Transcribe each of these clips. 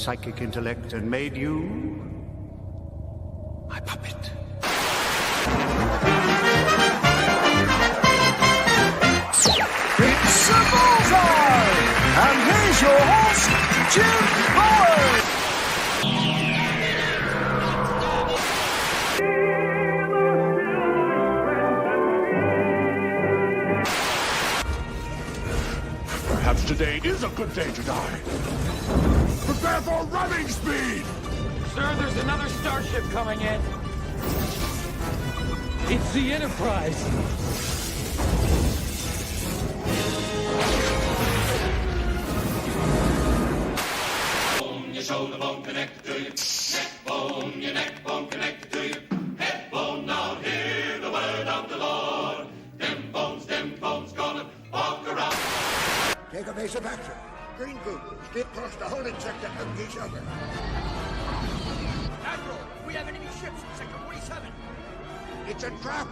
psychic intellect and made you my puppet. It's a bullseye! And here's your host, Jim Boyd! Perhaps today is a good day to die. Prepare for running speed! Sir, there's another starship coming in. It's the Enterprise. Your shoulder bone connected to your neck bone, your neck bone connected to your head bone. Now hear the word of the Lord. Them bones gonna walk around. Take a base of action. Green group, skip across the holding sector of each other. Admiral, we have enemy ships in Sector 47. It's a trap.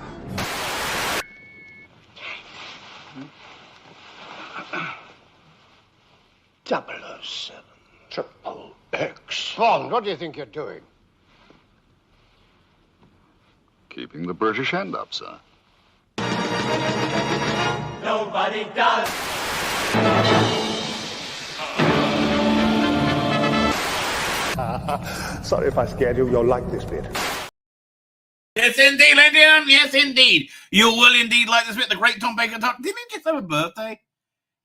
.007 Triple X. Bond, what do you think you're doing? Keeping the British hand up, sir. Nobody does. Sorry if I scared you. You'll like this bit. Yes, indeed, ladies and gentlemen. Yes, indeed. You will indeed like this bit. The great Tom Baker. Didn't he just have a birthday?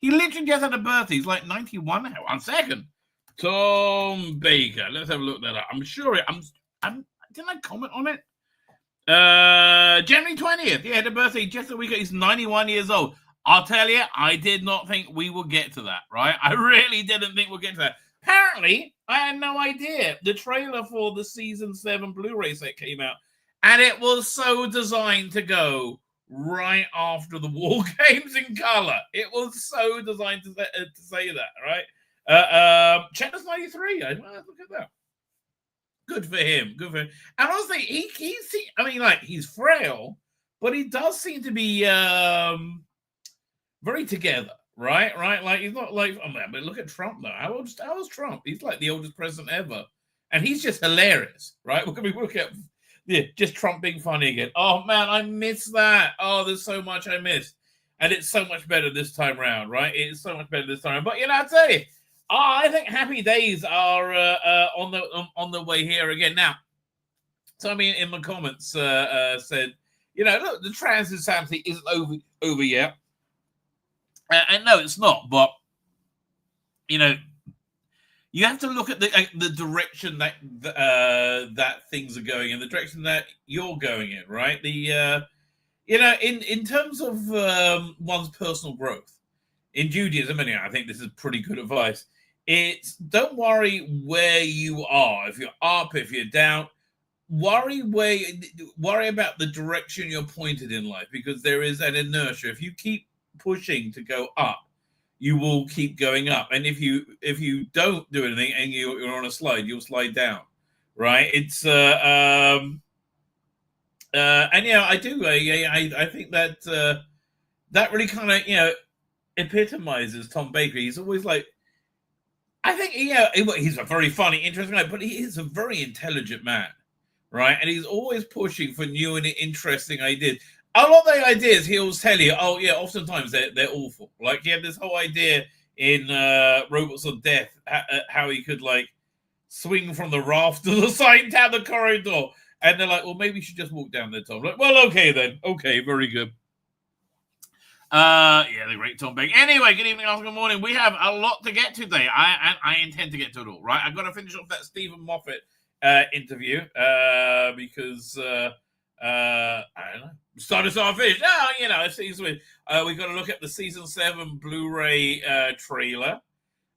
He literally just had a birthday. He's like 91 now. 1 second. Tom Baker. Let's have a look at that up. I'm sure didn't I comment on it? January 20th. He had a birthday just a week ago. He's 91 years old. I'll tell you, I did not think we would get to that, right? I really didn't think we'd get to that. Apparently, I had no idea. The trailer for the Season 7 Blu-ray set came out, and it was so designed to go right after the War Games in color. It was so designed to say that, right? Checkers 93. Look at that. Good for him. Good for him. And honestly, he's frail, but he does seem to be very together, right? Like he's not like, oh man, but look at Trump though. How old's Trump? He's like the oldest president ever, and he's just hilarious, right? Look at just Trump being funny again. Oh man, I miss that. Oh, there's so much I missed, and it's so much better this time around, right? It's so much better this time. But I tell you, I think happy days are on the way here again. Now, somebody in the comments said, look, the trans insanity isn't over yet. And no, it's not. But you have to look at the direction that that things are going in, the direction that you're going in, right? In terms of one's personal growth in Judaism, and I think this is pretty good advice. It's don't worry where you are. If you're up, if you're down, worry about the direction you're pointed in life, because there is an inertia. If you keep pushing to go up, you will keep going up, and if you don't do anything and you're on a slide, you'll slide down, right? It's and I do. I think that that really kind of epitomizes Tom Baker. He's always like, I think he's a very funny, interesting guy, but he is a very intelligent man, right? And he's always pushing for new and interesting ideas. A lot of the ideas he'll tell you, oh yeah, oftentimes they're awful. Like he had this whole idea in Robots of Death, how he could like swing from the raft to the side down the corridor, and they're like, well, maybe you should just walk down there, Tom. Like, well, okay then, okay, very good. The great Tom Baker. Anyway, good evening, good morning. We have a lot to get to today. I intend to get to it all, right? I've got to finish off that Stephen Moffat interview because I don't know. Start us off fish. We've got to look at the Season 7 Blu-ray trailer.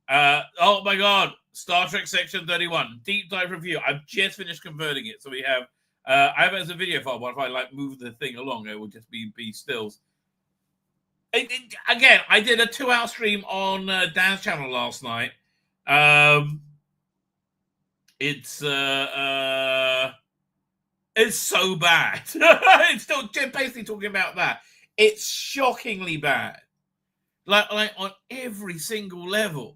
Oh my God, Star Trek Section 31 deep dive review. I've just finished converting it, so we have. I have it as a video file, but if I move the thing along, it will just be stills. Again, I did a 2-hour stream on Dan's channel last night. It's so bad. It's still basically talking about that. It's shockingly bad. Like on every single level.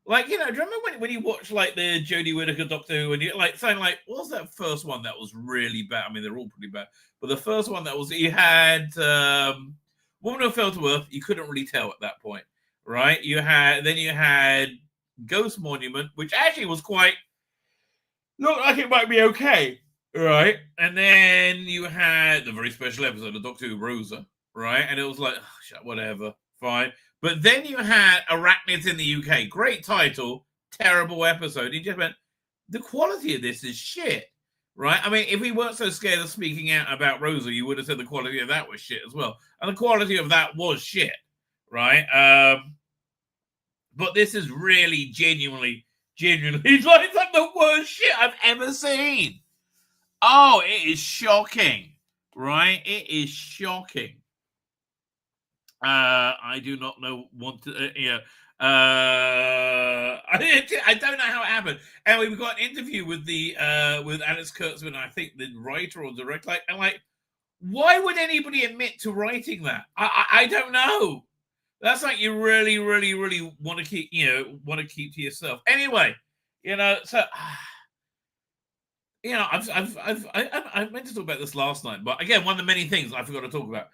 Like, you know, do you remember when you watch like the Jody Whittaker Doctor Who and you're like saying like, what was that first one that was really bad? I mean, they're all pretty bad, but the first one that was you had Woman Who Fell to Earth. You couldn't really tell at that point, right? You had Ghost Monument, which actually was quite looked like it might be okay, right? And then you had the very special episode of Doctor Who Rosa, right? And it was like, oh, whatever, fine. But then you had Arachnids in the UK. Great title, terrible episode. You just went, the quality of this is shit, right? I mean, if we weren't so scared of speaking out about Rosa, you would have said the quality of that was shit as well. And the quality of that was shit, right? But this is really genuinely like the worst shit I've ever seen. Oh, it is shocking, right? It is shocking. I do not know. I don't know how it happened. And we've got an interview with with Alex Kurtzman, I think the writer or director. And like, why would anybody admit to writing that? I don't know. That's like you really, really, really want to keep to yourself. Anyway, so. I meant to talk about this last night, but again, one of the many things I forgot to talk about.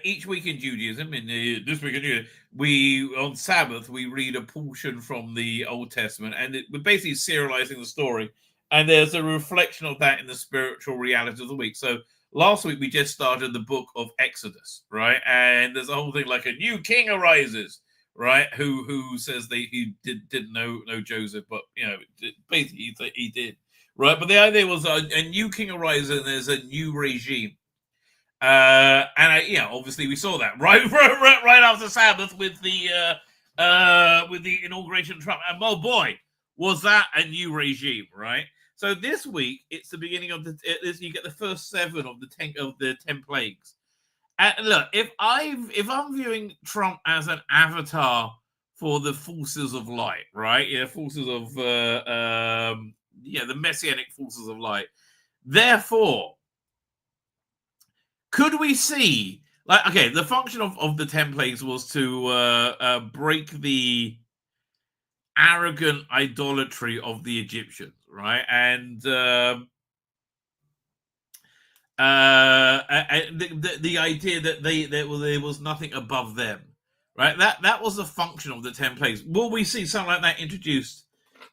Each week in Judaism, this week in Judaism, on Sabbath, we read a portion from the Old Testament, and we're basically serializing the story. And there's a reflection of that in the spiritual reality of the week. So last week, we just started the book of Exodus, right? And there's a whole thing like a new king arises, right? Who says he didn't know Joseph, but basically he did, right? But the idea was a new king arises, and there's a new regime. Obviously we saw that right after Sabbath with the inauguration of Trump, and oh boy, was that a new regime, right? So this week it's the beginning of you get the first 7 of the 10 plagues. And look, if I'm viewing Trump as an avatar for the forces of light, right? Forces of the messianic forces of light. Therefore, could we see the function of the 10 plagues was to break the arrogant idolatry of the Egyptians, right? And the idea that there was nothing above them, right? That was the function of the 10 plagues. Will we see something like that introduced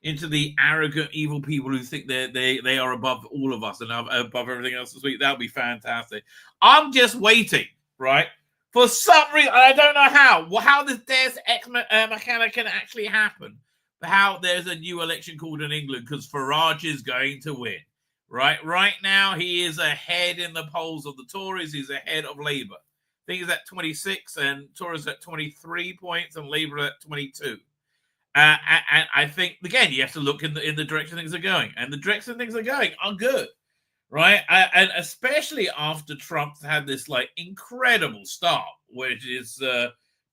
into the arrogant, evil people who think they are above all of us and above everything else this week? That would be fantastic. I'm just waiting, right? For some reason, I don't know how this Deus Ex Machina can actually happen, but how there's a new election called in England because Farage is going to win. Right now, he is ahead in the polls of the Tories. He's ahead of Labour. I think he's at 26, and Tories at 23 points, and Labour at 22. And I think, again, you have to look in the direction things are going. And the direction things are going are good, right? And especially after Trump's had this, incredible start, which is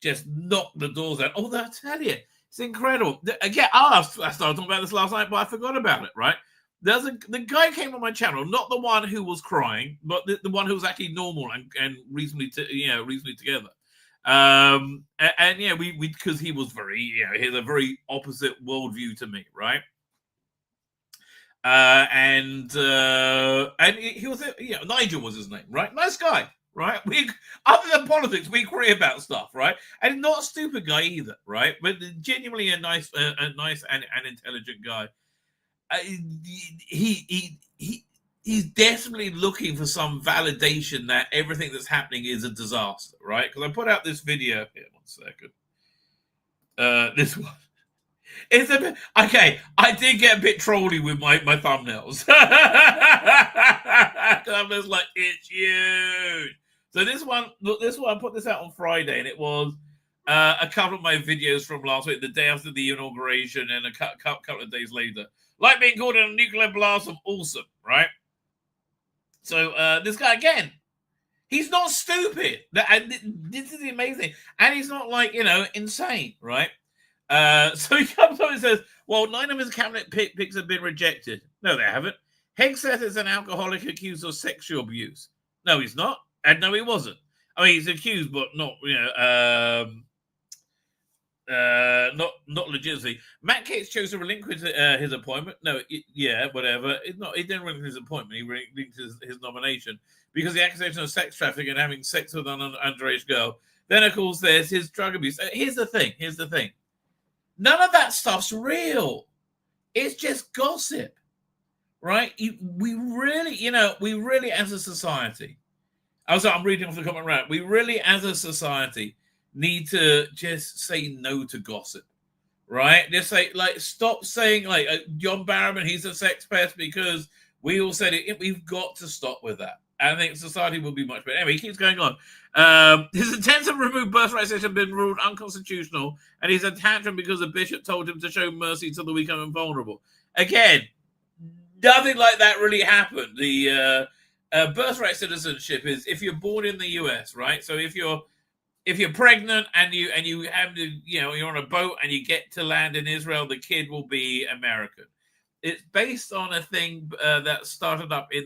just knocked the doors out. Oh, I tell you, it's incredible. Again, I started talking about this last night, but I forgot about it, right? The guy came on my channel, not the one who was crying, but the one who was actually normal and reasonably together. We because he was he has a very opposite worldview to me, right? And he was Nigel was his name, right? Nice guy, right? We, other than politics, we agree about stuff, right? And not a stupid guy either, right? But genuinely a nice and intelligent guy. He's definitely looking for some validation that everything that's happening is a disaster, right? Because I put out this video here. 1 second. This one. It's a bit okay. I did get a bit trolly with my thumbnails. I'm just like, it's huge. So this one, I put this out on Friday, and it was a couple of my videos from last week, the day after the inauguration, and a couple of days later. Like being called in a nuclear blast of awesome, right? So this guy, again, he's not stupid. This is amazing. And he's not insane, right? So he comes up and says, well, 9 of his cabinet picks have been rejected. No, they haven't. Hegseth is an alcoholic accused of sexual abuse. No, he's not. And no, he wasn't. I mean, he's accused, but not, not legitimately. Matt Gaetz chose to relinquish his appointment. No, yeah, whatever. He didn't relinquish his appointment. He relinquished his nomination because the accusation of sex trafficking and having sex with an underage girl. Then, of course, there's his drug abuse. Here's the thing. None of that stuff's real. It's just gossip, right? We really, as a society, I'm reading off the comment right. We really, as a society, need to just say no to gossip, right? Just say, stop saying, John Barrowman, he's a sex pest because we all said it. We've got to stop with that. I think society will be much better. Anyway, he keeps going on. His attempts to remove birthright citizenship have been ruled unconstitutional, and he's a tantrum because the bishop told him to show mercy to the weak and vulnerable. Again, nothing like that really happened. The birthright citizenship is if you're born in the US, right? So if you're pregnant and you have to, you're on a boat and you get to land in Israel, the kid will be American. It's based on a thing that started up in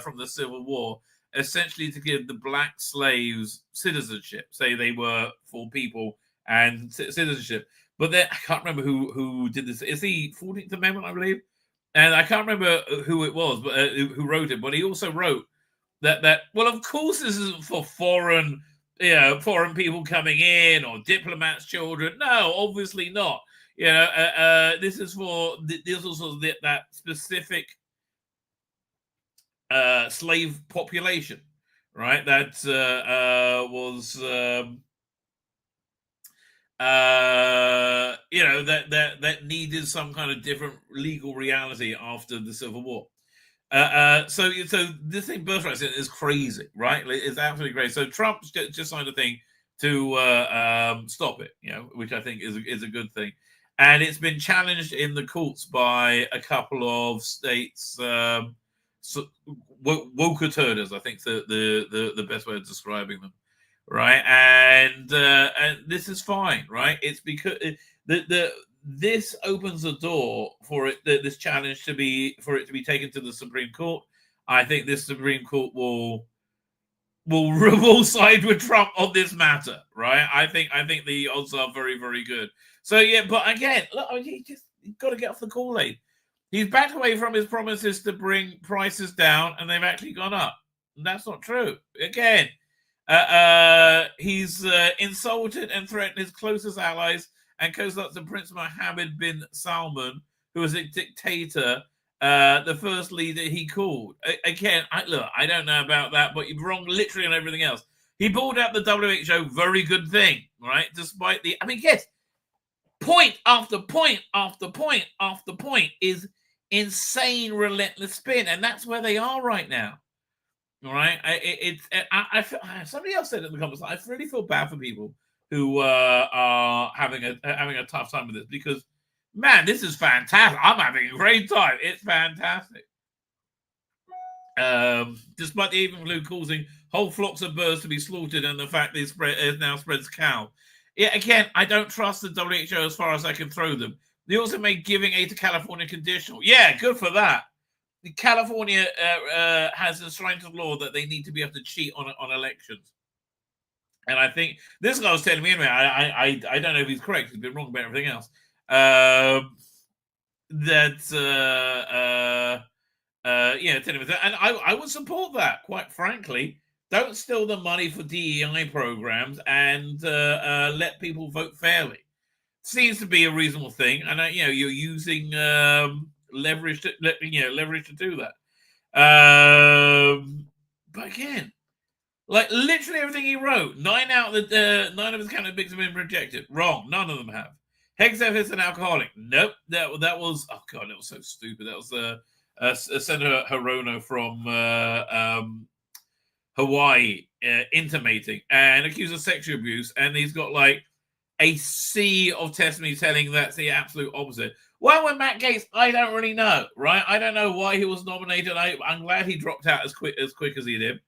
from the Civil War, essentially to give the black slaves citizenship. Say they were full people and citizenship. But then I can't remember who did this. It's the 14th Amendment, I believe. And I can't remember who it was, but who wrote it. But he also wrote that well, of course, this isn't for foreign people coming in or diplomats' children. No, obviously not. This is for that specific slave population, right? That was that needed some kind of different legal reality after the Civil War. So this thing, birthright, is crazy, right? It's absolutely crazy. So Trump just signed a thing to stop it, which I think is a good thing. And it's been challenged in the courts by a couple of states, woker turders, I think the best way of describing them, right? And this is fine, right? It's because this opens the door for this challenge to be taken to the Supreme Court. I think this Supreme Court will side with Trump on this matter, right? I think the odds are very, very good. So yeah, but again, look, you've got to get off the Kool-Aid. He's backed away from his promises to bring prices down, and they've actually gone up. And that's not true. Again, he's insulted and threatened his closest allies and co-starts to Prince Mohammed bin Salman, who was a dictator, the first leader he called. Again, I don't know about that, but you're wrong literally on everything else. He pulled out the WHO, very good thing, right? Despite yes, point after point after point after point is insane, relentless spin, and that's where they are right now. All right, somebody else said in the comments, I really feel bad for people who are having a tough time with this because, man, this is fantastic. I'm having a great time. It's fantastic. Despite the avian flu causing whole flocks of birds to be slaughtered and the fact it now spreads cow. Yeah, again, I don't trust the WHO as far as I can throw them. They also made giving aid to California conditional. Yeah, good for that. California has enshrined into law that they need to be able to cheat on elections. And I think this guy was telling me anyway, I don't know if he's correct. He's been wrong about everything else. Telling me that. And I would support that, quite frankly. Don't steal the money for DEI programs and let people vote fairly. Seems to be a reasonable thing, and you're using leverage to do that. But again, literally everything he wrote, 9 of his candidates have been rejected. Wrong, none of them have. Hegseth is an alcoholic. Nope, that was that was so stupid. That was Senator Hirono from Hawaii intimating and accused of sexual abuse, and he's got a sea of testimony telling that's the absolute opposite. Well, with Matt Gaetz, I don't really know, right? I don't know why he was nominated. I'm glad he dropped out as quick as he did.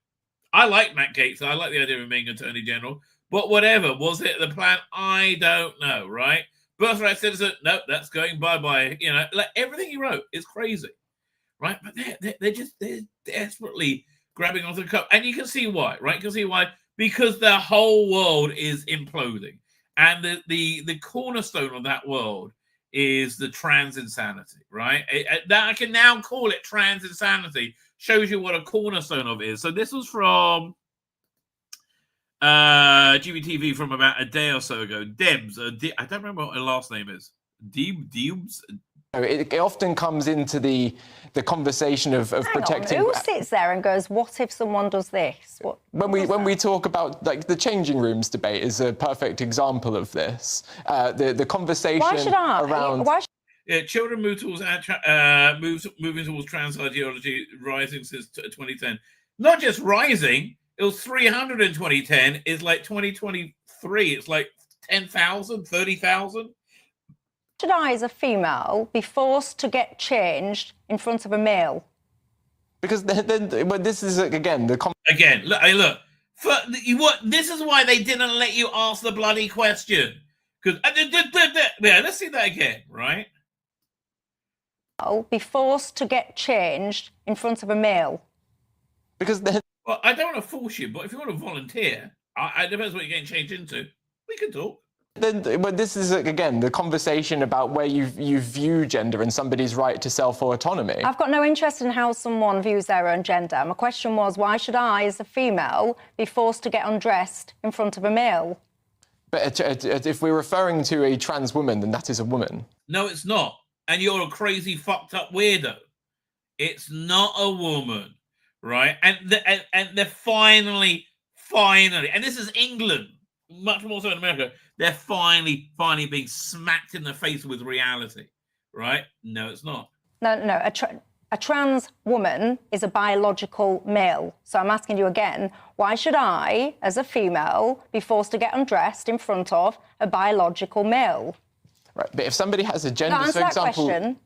I like Matt Gaetz. I like the idea of him being Attorney General. But whatever, was it the plan? I don't know, right? Birthright Citizen, nope, that's going bye-bye. Everything he wrote is crazy, right? But they're desperately grabbing onto the cup. And you can see why, right? You can see why. Because the whole world is imploding. And the cornerstone of that world is the trans insanity, right? That I can now call it trans insanity. Shows you what a cornerstone of it is. So this was from GBTV from about a day or so ago. Debs, I don't remember what her last name is. Debs. It often comes into the conversation of protecting. Who sits there and goes, "What if someone does this?" When we talk about like the changing rooms debate is a perfect example of this. The conversation around. Children move towards moving towards trans ideology rising since 2010. Not just rising. It was 300 in 2010. It's like 2023. It's like 10,000, 30,000. Should I, as a female, be forced to get changed in front of a male? Because then this is again the look. This is why they didn't let you ask the bloody question. Because yeah, let's see that again, right? I'll be forced to get changed in front of a male. Because well, I don't want to force you, but if you want to volunteer, it depends what you're getting changed into. We can talk. But this is again the conversation about where you view gender and somebody's right to self-autonomy. I've got no interest in how someone views their own gender. My question was, why should I, as a female, be forced to get undressed in front of a male? But if we're referring to a trans woman, then that is a woman. No, it's not. And you're a crazy, fucked up weirdo. It's not a woman, right? And they're finally, and this is England, much more so in America. They're finally being smacked in the face with reality, right? No, it's not. No. A trans woman is a biological male. So I'm asking you again, why should I, as a female, be forced to get undressed in front of a biological male? Right, but if somebody has a gender, answer for example, that question.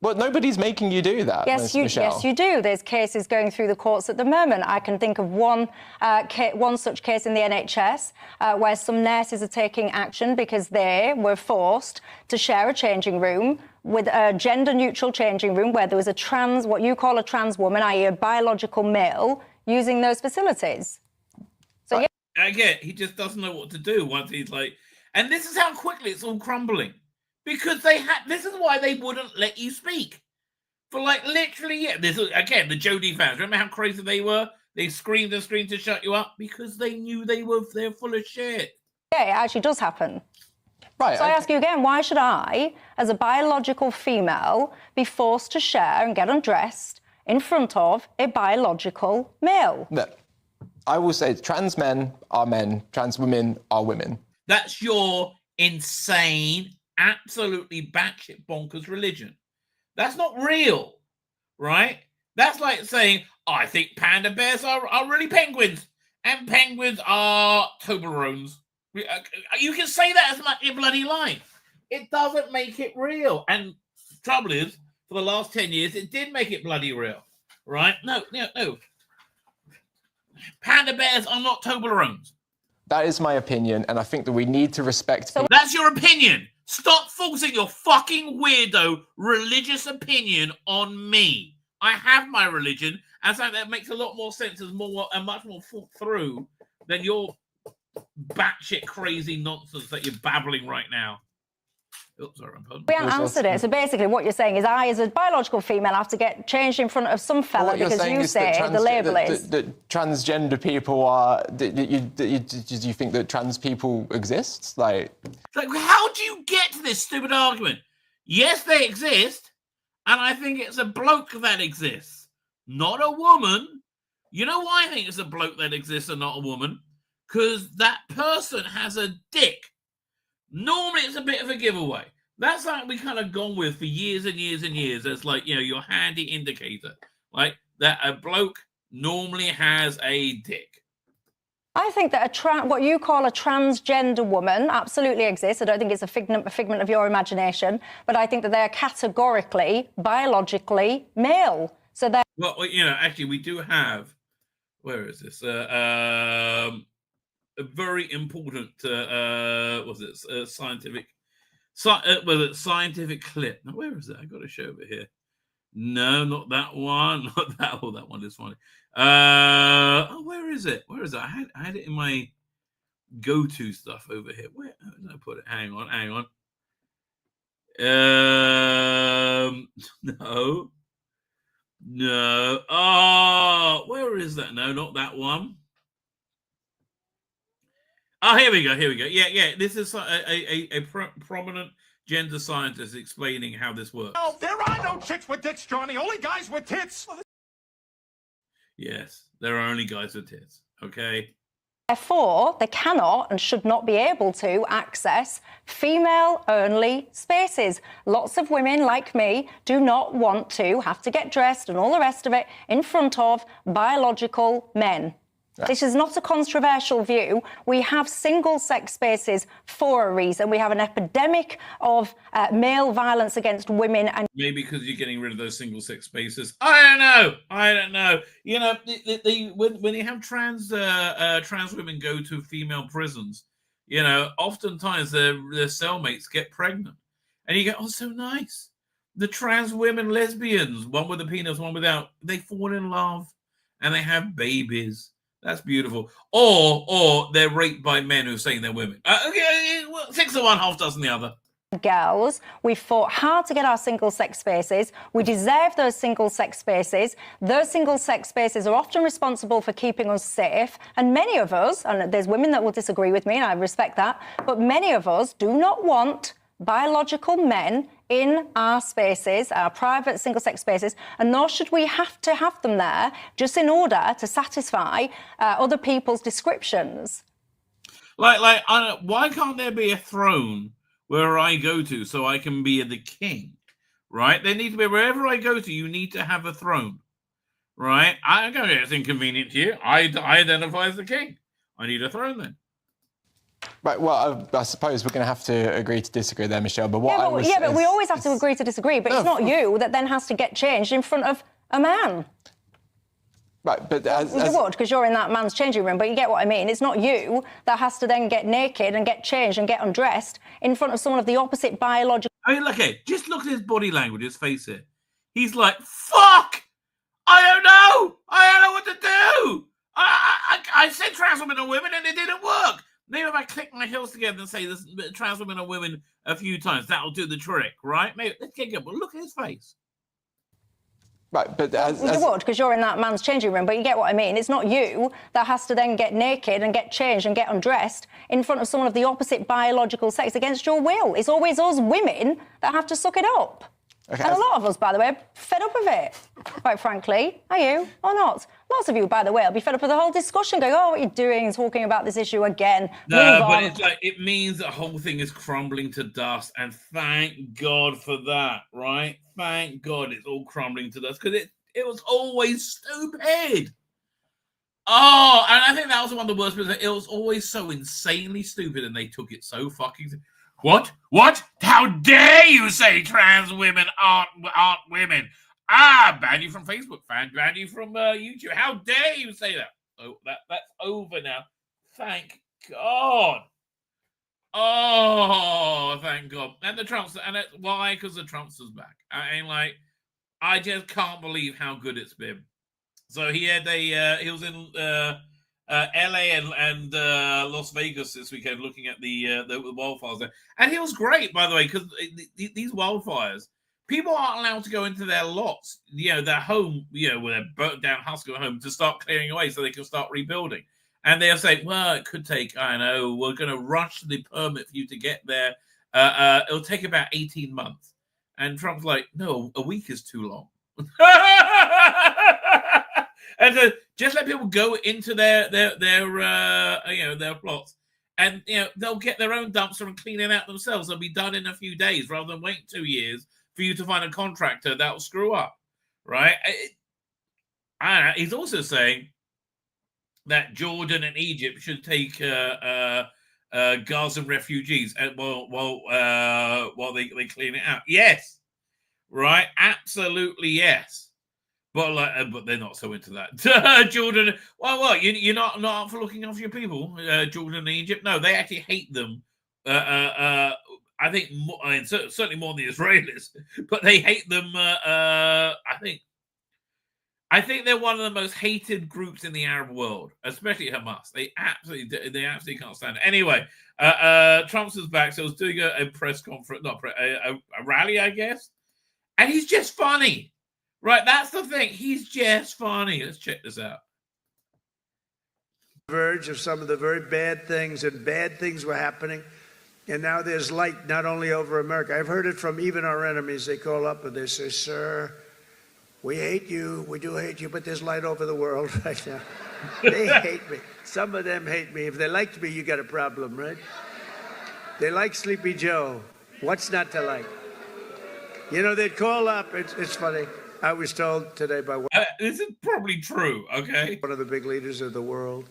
Well, nobody's making you do that. Yes, Michelle. you do. There's cases going through the courts at the moment. I can think of one such case in the NHS where some nurses are taking action because they were forced to share a changing room with a gender-neutral changing room where there was what you call a trans woman, i.e. a biological male, using those facilities. So, yeah. Again, he just doesn't know what to do once he's like... And this is how quickly it's all crumbling. Because this is why they wouldn't let you speak. For like literally, yeah. This is, again, the Jody fans. Remember how crazy they were? They screamed and screamed to shut you up because they knew they're full of shit. Yeah, it actually does happen. Right. So I ask you again, why should I, as a biological female, be forced to share and get undressed in front of a biological male? No. I will say trans men are men, trans women are women. That's your insane, absolutely batshit bonkers religion. That's not real, right? That's like saying, I think panda bears are really penguins, and penguins are Toblerones. You can say that as much in bloody life. It doesn't make it real. And the trouble is, for the last 10 years, it did make it bloody real, right? No. Panda bears are not Toblerones. That is my opinion, and I think that we need to respect... So that's your opinion. Stop forcing your fucking weirdo religious opinion on me. I have my religion, and so that makes a lot more sense and much more thought through than your batshit crazy nonsense that you're babbling right now. Oops, sorry, we haven't answered it. So basically what you're saying is I, as a biological female, have to get changed in front of some fella because you say the label is... That transgender people are... Do you think that trans people exist? Like, how do you get to this stupid argument? Yes, they exist, and I think it's a bloke that exists, not a woman. You know why I think it's a bloke that exists and not a woman? Because that person has a dick. Normally, it's a bit of a giveaway. That's like we kind of gone with for years and years and years. As like, your handy indicator. Like that a bloke normally has a dick. I think that what you call a transgender woman absolutely exists. I don't think it's a figment of your imagination. But I think that they're categorically, biologically male. So they're... Well, actually, we do have... Where is this? A very important scientific clip. Now, where is it? I got to show over here. No, not that one. Not that. Oh, that one is funny. Where is it? I had it in my go-to stuff over here. Where did I put it? Hang on. No. Oh, where is that? No, not that one. Oh, here we go. Yeah. This is a prominent gender scientist explaining how this works. Oh, there are no chicks with dicks, Johnny. Only guys with tits. Yes, there are only guys with tits. Okay. Therefore, they cannot and should not be able to access female-only spaces. Lots of women like me do not want to have to get dressed and all the rest of it in front of biological men. Yeah. This is not a controversial view. We have single-sex spaces for a reason. We have an epidemic of male violence against women. And maybe because you're getting rid of those single-sex spaces. I don't know. You know, when you have trans women go to female prisons, you know, oftentimes their cellmates get pregnant. And you go, oh, so nice. The trans women, lesbians, one with a penis, one without, they fall in love and they have babies. That's beautiful. Or they're raped by men who are saying they're women. 6 of one, half dozen the other. Girls, we fought hard to get our single-sex spaces. We deserve those single-sex spaces. Those single-sex spaces are often responsible for keeping us safe. And many of us, and there's women that will disagree with me, and I respect that, but many of us do not want biological men in our spaces, our private single-sex spaces, and nor should we have to have them there just in order to satisfy other people's descriptions. Like, why can't there be a throne where I go to so I can be the king, right? There need to be, wherever I go to, you need to have a throne, right? I go, it's inconvenient to you. I identify as the king. I need a throne then. Right, well, I suppose we're going to have to agree to disagree there, Michelle. But what but we always have to agree to disagree. But it's not you that then has to get changed in front of a man. Right, but you would, because you're in that man's changing room. But you get what I mean. It's not you that has to then get naked and get changed and get undressed in front of someone of the opposite biological. I mean, just look at his body language, his face here. He's like, "Fuck! I don't know what to do. I said trans women are women, and it didn't work." Maybe if I click my heels together and say this trans women are women a few times, that'll do the trick, right? Maybe let's get good. But look at his face. Right, but you would, because you're in that man's changing room. But you get what I mean. It's not you that has to then get naked and get changed and get undressed in front of someone of the opposite biological sex against your will. It's always us women that have to suck it up. Okay, and a lot of us, by the way, are fed up with it, quite frankly. Are you or not? Lots of you, by the way, will be fed up with the whole discussion, going, oh, what are you doing, talking about this issue again? No, but it's like, it means the whole thing is crumbling to dust, and thank God for that, right? Thank God it's all crumbling to dust, because it was always stupid. Oh, and I think that was one of the worst bits. It was always so insanely stupid, and they took it so fucking... What? How dare you say trans women aren't women? Ban you from Facebook, ban you from YouTube. How dare you say that? Oh, that's over now. Thank God. Oh, thank God. And the Trumps, and why? Because the Trumpster's back. I just can't believe how good it's been. So he had he was in LA and Las Vegas this weekend, looking at the wildfires there, and he was great, by the way, because these wildfires, people aren't allowed to go into their lots, their home, where they're burnt down husk of home, to start clearing away so they can start rebuilding. And they'll say, well, it could take, I know, we're going to rush the permit for you to get there. It'll take about 18 months. And Trump's like, no, a week is too long. And just let people go into their plots, and they'll get their own dumpster and clean it out themselves. They'll be done in a few days, rather than wait 2 years for you to find a contractor that'll screw up, right? He's also saying that Jordan and Egypt should take Gaza refugees while they clean it out. Yes, right, absolutely yes. But they're not so into that. Jordan, well, what? You're not up for looking after your people, Jordan and Egypt? No, they actually hate them. I think certainly more than the Israelis, but they hate them. I think I think they're one of the most hated groups in the Arab world, especially Hamas. They absolutely can't stand it. Anyway, Trump's back, so I was doing a press conference, a rally, I guess, and he's just funny, right? That's the thing. He's just funny. Let's check this out. Verge of some of the very bad things, and bad things were happening, and now there's light not only over America. I've heard it from even our enemies. They call up and they say, "Sir, we hate you. We do hate you, but there's light over the world right now." They hate me. Some of them hate me. If they liked me, you got a problem, right? They like Sleepy Joe. What's not to like? You know, they'd call up. It's funny. I was told today by this is probably true, okay? One of the big leaders of the world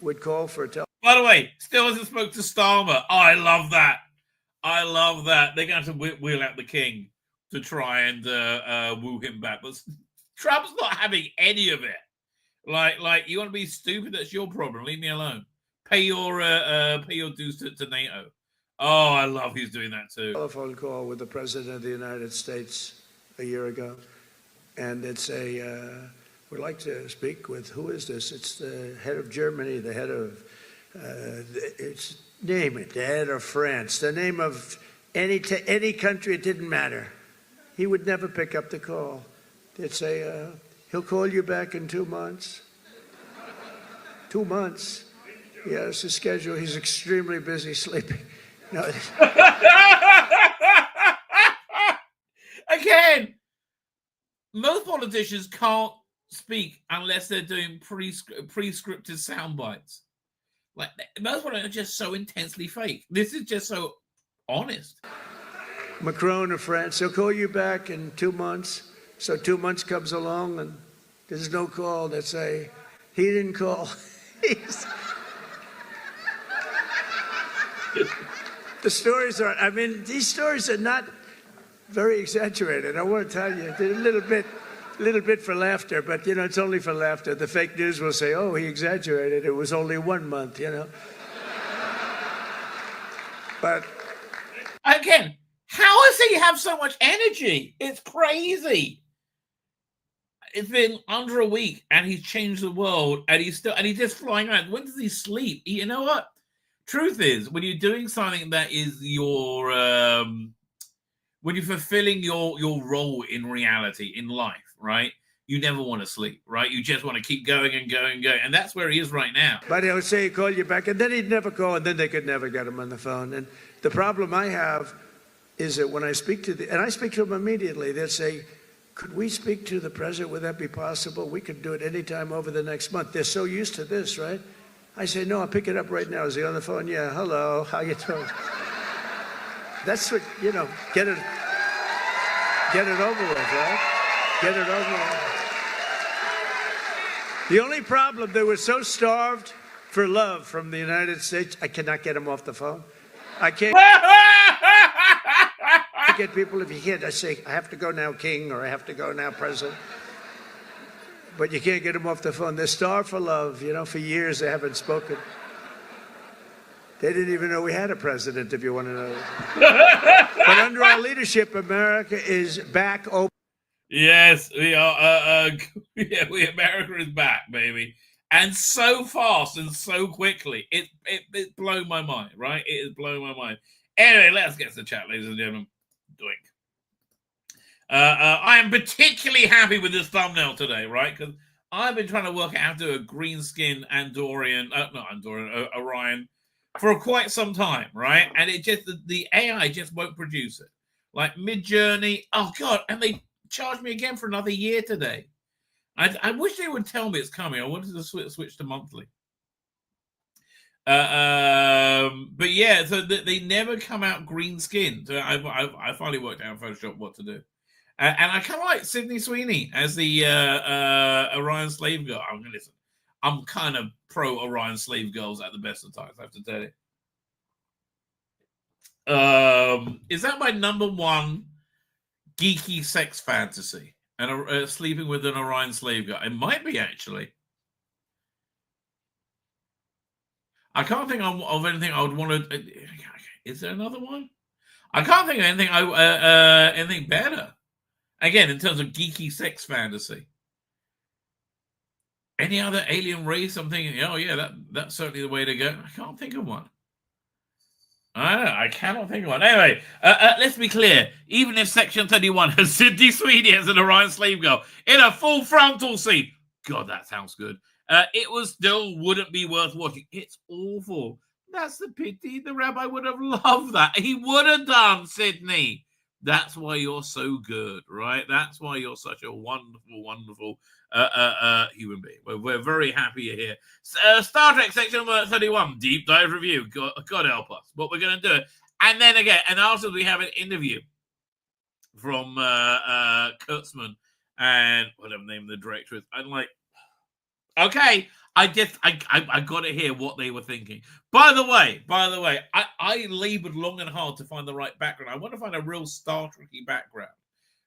would call for a By the way, still hasn't spoke to Starmer. Oh, I love that. I love that. They're going to wheel out the king to try and woo him back. But Trump's not having any of it. Like you want to be stupid? That's your problem. Leave me alone. Pay your dues to NATO. Oh, I love he's doing that too. Telephone call with the president of the United States a year ago, and they'd say, "We'd like to speak with who is this?" It's the head of Germany, the head of it's name it, the head of France, the name of any country. It didn't matter. He would never pick up the call. They'd say, "He'll call you back in 2 months." 2 months. He has his schedule. He's extremely busy sleeping. No. Again, most politicians can't speak unless they're doing pre-scripted sound bites. Like most politicians are just so intensely fake. This is just so honest. Macron of France, he'll call you back in 2 months. So 2 months comes along and there's no call. They say, he didn't call. The stories are, I mean, these stories are not very exaggerated. I want to tell you, they're a little bit for laughter, but, you know, it's only for laughter. The fake news will say, oh, he exaggerated. It was only 1 month, you know. But again, how does he have so much energy? It's crazy. It's been under a week and he's changed the world and he's just flying around. When does he sleep? You know what? Truth is, when you're doing something that is your when you're fulfilling your role in reality, in life, right? You never want to sleep, right? You just want to keep going and going and going. And that's where he is right now. But he'll say, call you back, and then he'd never call, and then they could never get him on the phone. And the problem I have is that when I speak to and I speak to them immediately, they'll say, could we speak to the president? Would that be possible? We could do it anytime over the next month. They're so used to this, right? I say, no, I'll pick it up right now. Is he on the phone? Yeah, hello, how you doing? That's what, you know, get it over with, right? Get it over with. The only problem, they were so starved for love from the United States, I cannot get them off the phone. I can't get people, if you can't, I say, I have to go now, King, or I have to go now, President. But you can't get them off the phone. They're starved for love. You know, for years they haven't spoken. They didn't even know we had a president, if you want to know. But under our leadership, America is back open. Yes, we are. America is back, baby. And so fast and so quickly. It's blown my mind, right? It has blown my mind. Anyway, let's get to the chat, ladies and gentlemen. Doink. I am particularly happy with this thumbnail today, right? Because I've been trying to work out how to do a green skin Orion for quite some time, right? And it just, the AI just won't produce it. Like Mid-Journey, oh God, and they charged me again for another year today. I wish they would tell me it's coming. I wanted to switch to monthly. But yeah, so they never come out green skinned. So I finally worked out in Photoshop what to do. And I kind of like Sydney Sweeney as the Orion slave girl. I'm kind of pro Orion slave girls at the best of times, I have to tell you. Is that my number one geeky sex fantasy? And sleeping with an Orion slave girl? It might be, actually. I can't think of anything I would want to. Is there another one? I can't think of anything anything better. Again, in terms of geeky sex fantasy. Any other alien race? I'm thinking, oh yeah, that's certainly the way to go. I can't think of one. I cannot think of one. Anyway, let's be clear. Even if Section 31 has Sydney Sweeney as an Orion slave girl in a full frontal scene, God, that sounds good. It wouldn't be worth watching. It's awful. That's the pity. The Rabbi would have loved that. He would have done, Sydney. That's why you're so good, right? That's why you're such a wonderful, wonderful human being. We're very happy you're here. Star Trek Section 31, deep dive review. God help us. But we're going to do it. And then again, and after we have an interview from Kurtzman and whatever the name of the director is. I'm like, okay, I got to hear what they were thinking. By the way, I labored long and hard to find the right background. I want to find a real Star Trek-y background,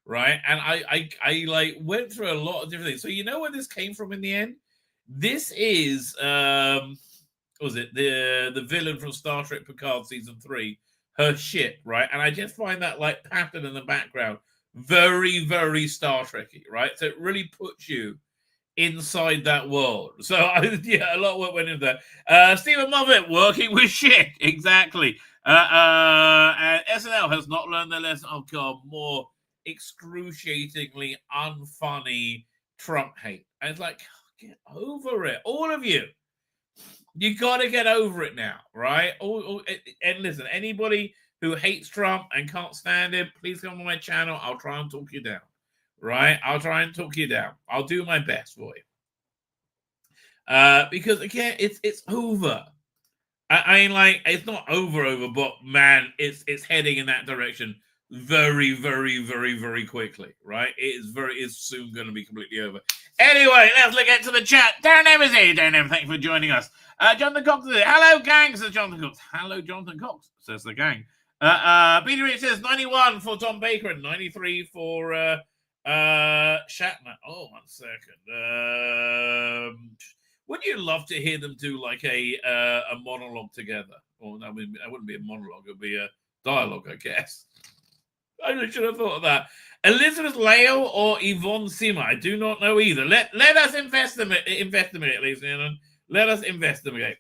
right? And I like went through a lot of different things. So you know where this came from in the end? This is what was it the villain from Star Trek Picard season 3, her ship, right? And I just find that like pattern in the background very, very Star Trek-y, right? So it really puts you inside that world. So yeah, a lot of work went into that. Stephen Moffat working with shit, exactly. And SNL has not learned their lesson. Oh god, more excruciatingly unfunny Trump hate. And it's like, get over it, all of you. You got to get over it now, right? And listen, anybody who hates Trump and can't stand him, please come to my channel. I'll try and talk you down. Right, I'll try and talk you down. I'll do my best for you. Because again, it's over. I mean, like, it's not over, but man, it's heading in that direction very, very, very, very quickly. Right, it's soon going to be completely over. Anyway, let's look into the chat. Darren Evans here. Darren Evans, thank you for joining us. Jonathan Cox is here. Hello, gang, says Jonathan Cox. Hello, Jonathan Cox, says the gang. Peter Rich says 91 for Tom Baker and 93 for Shatner. Oh, 1 second. Would you love to hear them do like a monologue together? Or that wouldn't be a monologue; it would be a dialogue, I guess. I should have thought of that. Elizabeth Leo or Ivon Sea? I do not know either. Let us investigate, ladies and gentlemen. Let us investigate.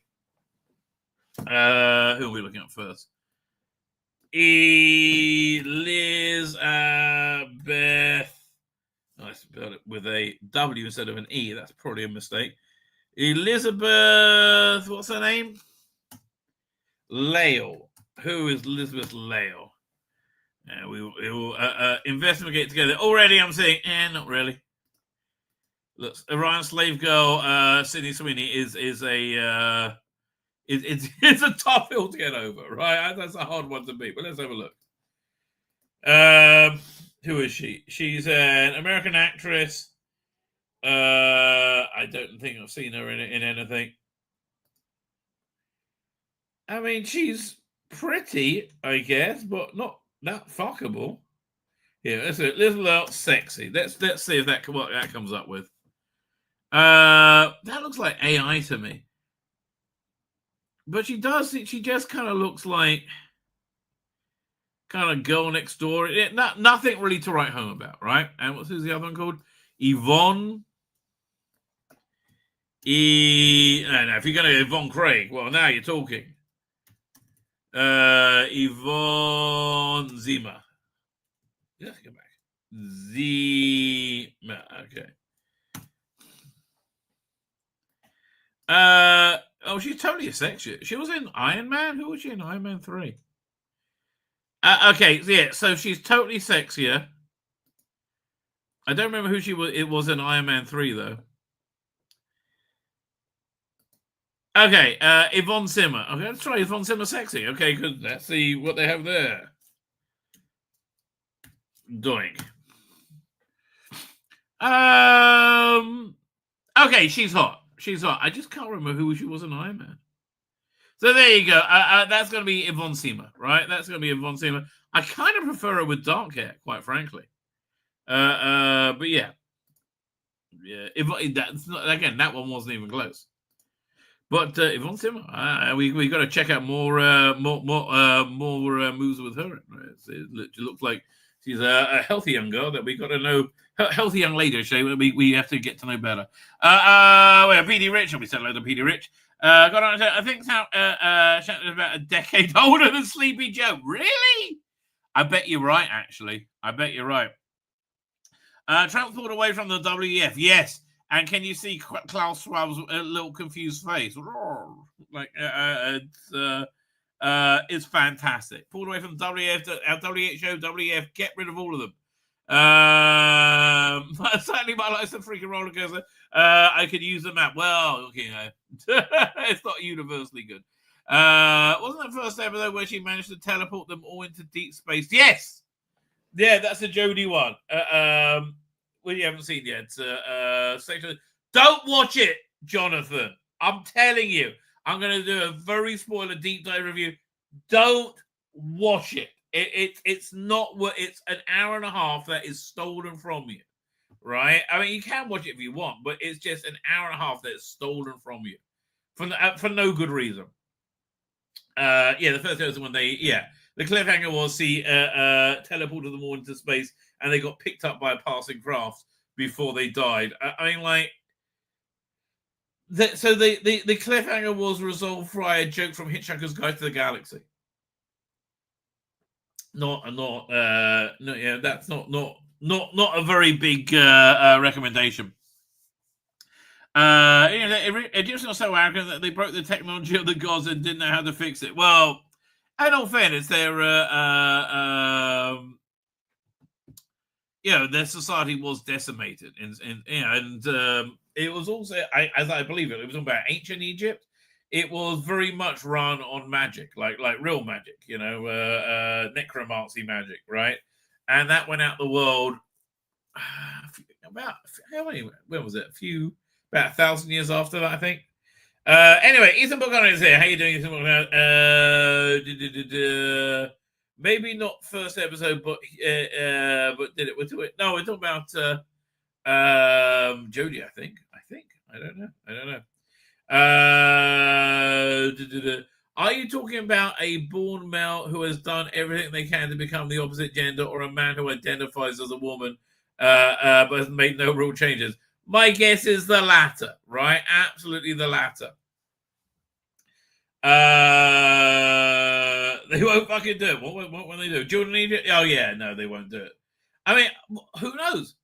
Who are we looking at first? Elizabeth. I spelled it with a W instead of an E. That's probably a mistake. Elizabeth, what's her name? Lale. Who is Elizabeth Lale? We will investigate together. Already I'm saying, not really. Look, Orion Slave Girl, Sydney Sweeney is a it's a tough hill to get over, right? That's a hard one to beat, but let's have a look. Who is she? She's an American actress. I don't think I've seen her in anything. I mean, she's pretty, I guess, but not that fuckable. Yeah, let's look sexy. Let's see if what that comes up with. That looks like AI to me. But she just kind of looks like kind of girl next door. Nothing really to write home about, right? And who's the other one called? Yvonne. No, if you're going to Yvonne Craig, well, now you're talking. Yvonne Zima. Let's go back. Zima. Okay. Oh, she's totally a sexy. She was in Iron Man. Who was she in Iron Man 3? Okay, yeah. So she's totally sexier. I don't remember who she was. It was in Iron Man 3 though. Okay, Yvonne Zimmer. Okay, let's try Yvonne Zimmer sexy. Okay, good. Let's see what they have there. Doink. Okay, she's hot. She's hot. I just can't remember who she was in Iron Man. So there you go. That's going to be Yvonne Zimmer, right? That's going to be Yvonne Zimmer. I kind of prefer her with dark hair, quite frankly. But yeah. Yeah. Again, that one wasn't even close. But Yvonne Zimmer, we got to check out more moves with her. It looks like She's a healthy young girl that we got to know. Healthy young lady, so we have to get to know better. Well, PD Rich, we said hello to PD Rich. Got on. I think Shannon is about a decade older than Sleepy Joe. Really? I bet you're right. Actually, I bet you're right. Transport away from the WEF. Yes. And can you see Klaus Schwab's little confused face? Like it's fantastic. Pulled away from WF, WHO, WF. Get rid of all of them. Certainly, my life's a freaking roller coaster. I could use the map. Well, you know, it's not universally good. Wasn't the first episode where she managed to teleport them all into deep space? Yes. Yeah, that's a Jody one. Well, you haven't seen yet. Don't watch it, Jonathan. I'm telling you. I'm going to do a very spoiler deep dive review. Don't watch it. It's not what it's an hour and a half that is stolen from you, right? I mean, you can watch it if you want, but it's just an hour and a half that's stolen from you for no good reason. The first episode when the cliffhanger was teleported them all into space and they got picked up by a passing craft before they died. I mean, like, the cliffhanger was resolved via a joke from Hitchhiker's Guide to the Galaxy. That's not a very big recommendation. Egyptians are so arrogant that they broke the technology of the gods and didn't know how to fix it. Well, in all fairness, their society was decimated, and it was also, as I believe it was about ancient Egypt. It was very much run on magic, like real magic, necromancy magic, right? And that went out the world about how many? When was it? About 1,000 years after that, I think. Anyway, Ethan Bogano is here. How you doing, Ethan Bogano? Maybe not first episode, but did it? We're talking about Jody. I think. I don't know. Are you talking about a born male who has done everything they can to become the opposite gender, or a man who identifies as a woman but has made no real changes? My guess is the latter, right? Absolutely the latter. They won't fucking do it. What will they do? Jordan Egypt? Oh, yeah, no, they won't do it. I mean, who knows?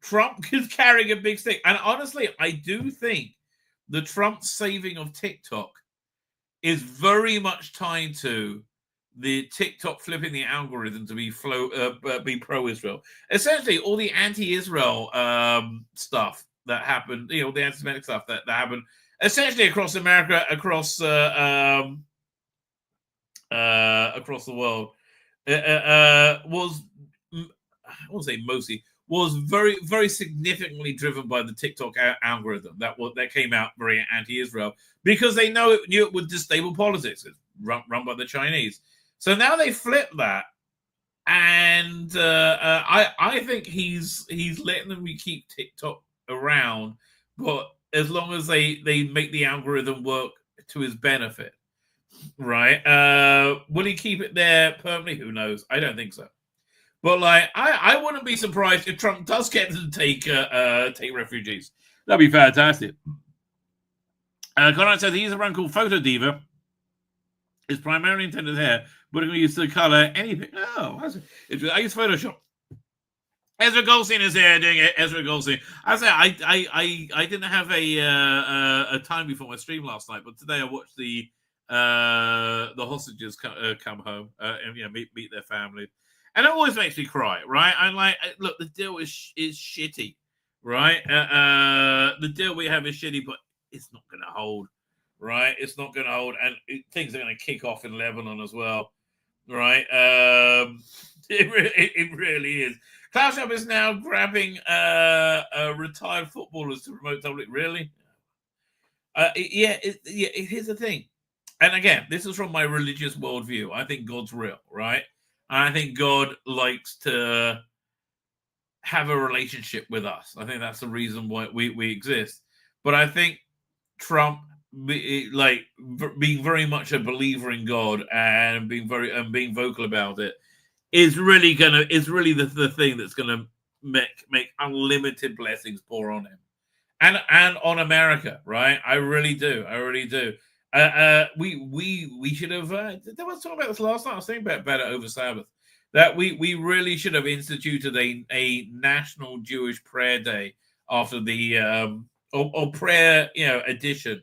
Trump is carrying a big stick. And honestly, I do think the Trump saving of TikTok is very much tied to the TikTok flipping the algorithm to be pro-Israel. Essentially, all the anti-Israel stuff that happened, the anti-Semitic stuff that happened, essentially across America, across the world, was, I won't say mostly, was very, very significantly driven by the TikTok algorithm that came out very anti-Israel, because they knew it would destabilize politics. It's run by the Chinese. So now they flip that, and I think he's letting them keep TikTok around, but as long as they make the algorithm work to his benefit, right? Will he keep it there permanently? Who knows? I don't think so. But like, I wouldn't be surprised if Trump does get to take refugees. That'd be fantastic. Conrad says he uses a brand called Photo Diva. It's primarily intended hair, but it can be used to color anything. Oh, I use Photoshop. Ezra Goldstein is here doing it. Ezra Goldstein. I say I didn't have a time before my stream last night, but today I watched the hostages come home and meet their family, and it always makes me cry. Right? I'm like, look, the deal is shitty. Right? The deal we have is shitty, but it's not going to hold. Right? It's not going to hold, and things are going to kick off in Lebanon as well. Right? It really is. Klaus Schwab is now grabbing retired footballers to promote public. Really? Here's the thing. And again, this is from my religious worldview. I think God's real, right? And I think God likes to have a relationship with us. I think that's the reason why we exist. But I think Trump, being very much a believer in God and being vocal about it, is really the thing that's gonna make unlimited blessings pour on him and on America, right? I really do. We should have. There was talking about this last night. I was thinking about it over Sabbath. That we really should have instituted a national Jewish prayer day after the or prayer edition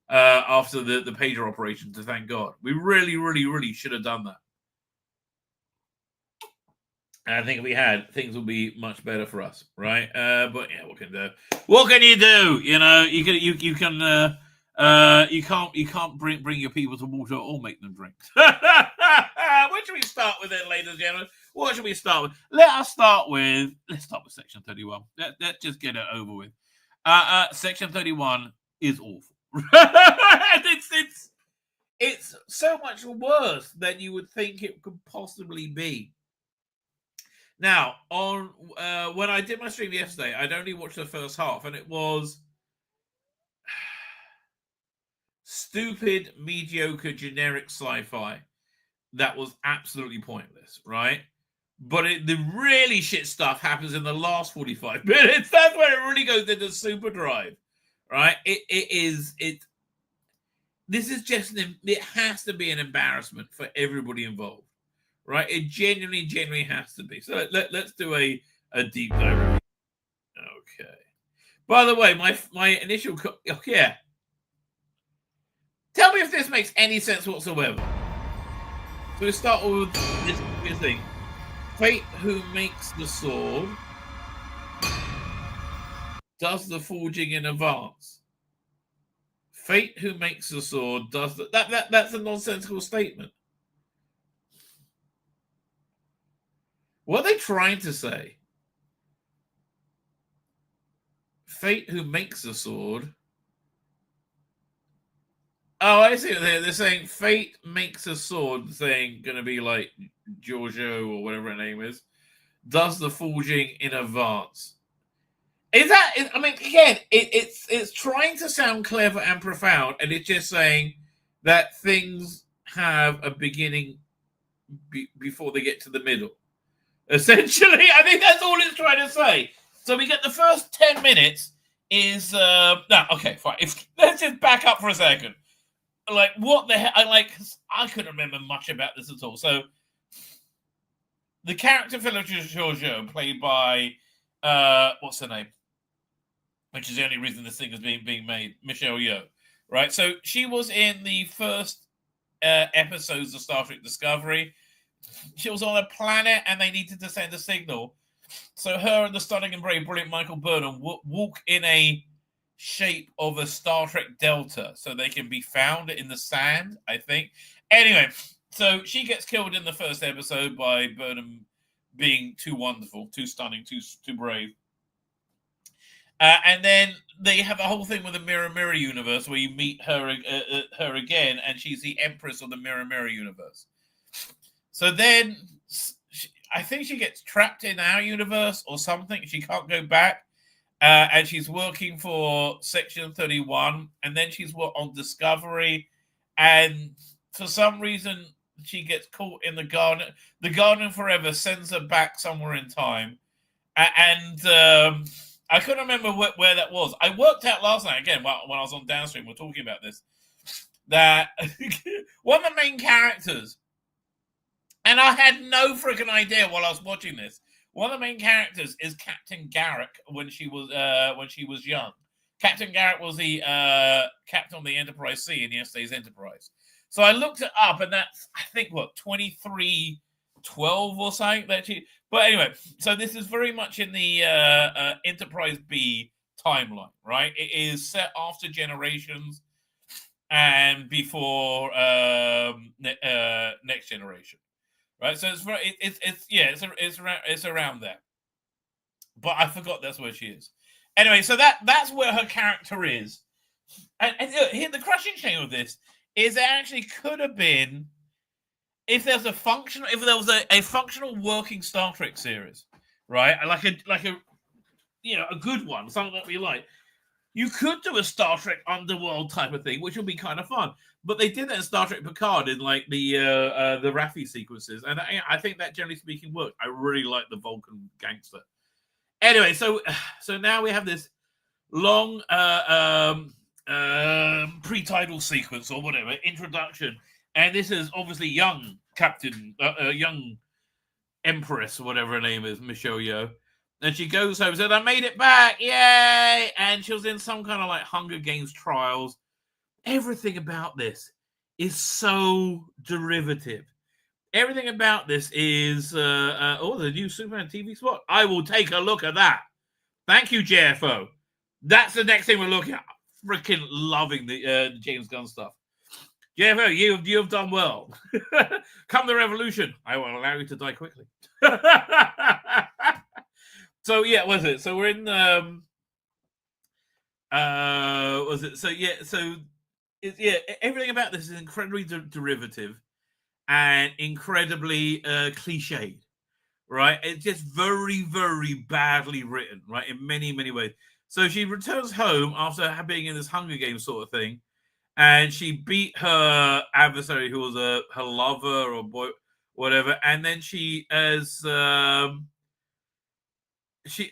after the pager operation to thank God. We really should have done that. And I think if we had, things would be much better for us, right? But yeah, what can you do? What can you do? You know, you can't bring your people to water or make them drink. What should we start with then, ladies and gentlemen? What should we start with? Let's start with Section 31. Let's just get it over with. Section 31 is awful. It's so much worse than you would think it could possibly be. Now, on when I did my stream yesterday, I'd only watched the first half, and it was stupid, mediocre, generic sci-fi that was absolutely pointless, right? But the really shit stuff happens in the last 45 minutes. That's where it really goes into super drive, right? This is just it has to be an embarrassment for everybody involved, right? It genuinely has to be. So let's do a deep dive. Okay. By the way, my initial yeah. Tell me if this makes any sense whatsoever. So we start with this thing. Fate, who makes the sword, does the forging in advance. Fate, who makes the sword, does that's a nonsensical statement. What are they trying to say? Fate, who makes the sword. Oh, I see. They're saying fate makes a sword, saying going to be like Giorgio or whatever her name is, does the forging in advance. Is that? I mean, again, it's trying to sound clever and profound, and it's just saying that things have a beginning before they get to the middle. Essentially, I think that's all it's trying to say. So we get the first 10 minutes is no, okay, fine. Let's just back up for a second. Like, what the hell? I couldn't remember much about this at all. So, the character Philip Giorgio, played by, what's her name? Which is the only reason this thing is being made, Michelle Yeoh, right? So, she was in the first episodes of Star Trek Discovery. She was on a planet, and they needed to send a signal. So, her and the stunning and very brilliant Michael Burnham walk in a shape of a Star Trek Delta so they can be found in the sand, I think. Anyway, so she gets killed in the first episode by Burnham being too wonderful, too stunning, too brave. And then they have a whole thing with the Mirror universe where you meet her again, and she's the Empress of the Mirror universe. So then I think she gets trapped in our universe or something. She can't go back. And she's working for Section 31, and then she's on Discovery, and for some reason she gets caught in the garden. The Garden Forever sends her back somewhere in time, and I couldn't remember where that was. I worked out last night, again, when I was on Downstream, we're talking about this, that one of the main characters, and I had no freaking idea while I was watching this, one of the main characters is Captain Garrick when she was young. Captain Garrick was the captain on the Enterprise C in yesterday's Enterprise. So I looked it up, and that's, I think, 2312 or something. But anyway, so this is very much in the Enterprise B timeline, right? It is set after Generations and before Next Generation. Right, so it's around there, but I forgot that's where she is. Anyway, so that's where her character is, and here the crushing shame of this is it actually could have been if there was a functional working Star Trek series, right? Like a good one, something that we like. You could do a Star Trek underworld type of thing, which would be kind of fun. But they did that in Star Trek Picard in like the Raffi sequences, and I think that generally speaking worked. I really like the Vulcan gangster. Anyway, so now we have this long pre-title sequence or whatever introduction, and this is obviously young Captain, young Empress, whatever her name is, Michelle Yeoh. And she goes home and said, I made it back, yay! And she was in some kind of like Hunger Games trials. Everything about this is so derivative. Everything about this is, the new Superman TV spot. I will take a look at that. Thank you, JFO. That's the next thing we're looking at. Freaking loving the James Gunn stuff. JFO, you have done well. Come the revolution, I will allow you to die quickly. So yeah, was it? So we're in was it? So yeah, everything about this is incredibly derivative and incredibly cliched, right? It's just very, very badly written, right? In many, many ways. So she returns home after being in this Hunger Games sort of thing, and she beat her adversary, who was her lover or boy, whatever, and then she has she's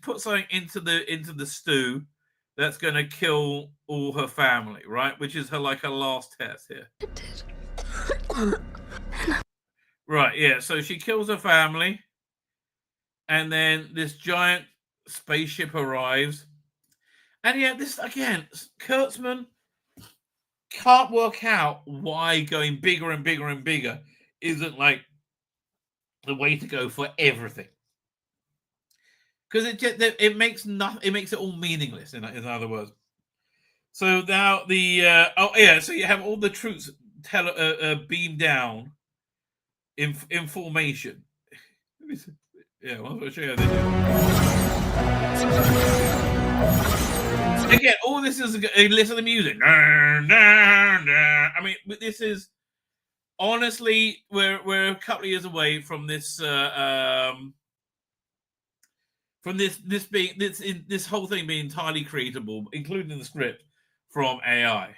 put something into the stew that's going to kill all her family, right? Which is her last test here. Right, yeah. So she kills her family, and then this giant spaceship arrives, and yeah, this again, Kurtzman can't work out why going bigger and bigger and bigger isn't like the way to go for everything. Because it makes it all meaningless. In other words, so now so you have all the troops beam down in formation. Yeah, I'll show you this. Again, all this is listen to the music. I mean, this is honestly we're a couple of years away from this. From this whole thing being entirely creatable, including the script from AI.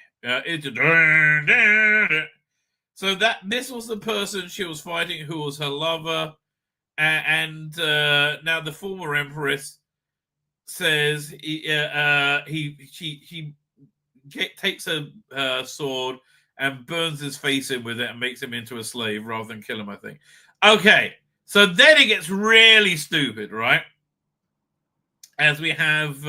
So that this was the person she was fighting, who was her lover, and now the former Empress says she takes a sword and burns his face in with it and makes him into a slave rather than kill him, I think. Okay, so then it gets really stupid, right? As we have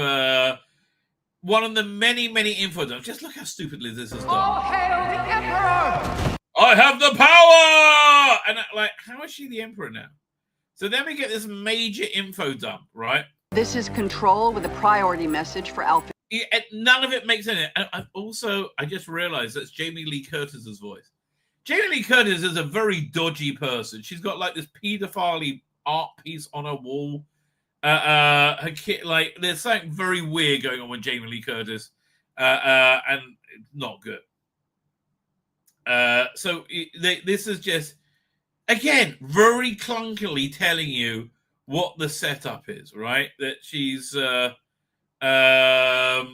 one of the many, many info dumps. Just look how stupidly this is done. All hail the Emperor! I have the power! And how is she the Emperor now? So then we get this major info dump, right? This is Control with a priority message for Alpha. Yeah, none of it makes sense. I just realized that's Jamie Lee Curtis's voice. Jamie Lee Curtis is a very dodgy person. She's got like this pedophile art piece on her wall. Her kid, there's something very weird going on with Jamie Lee Curtis, and not good. So this is just, again, very clunkily telling you what the setup is, right? That she's on a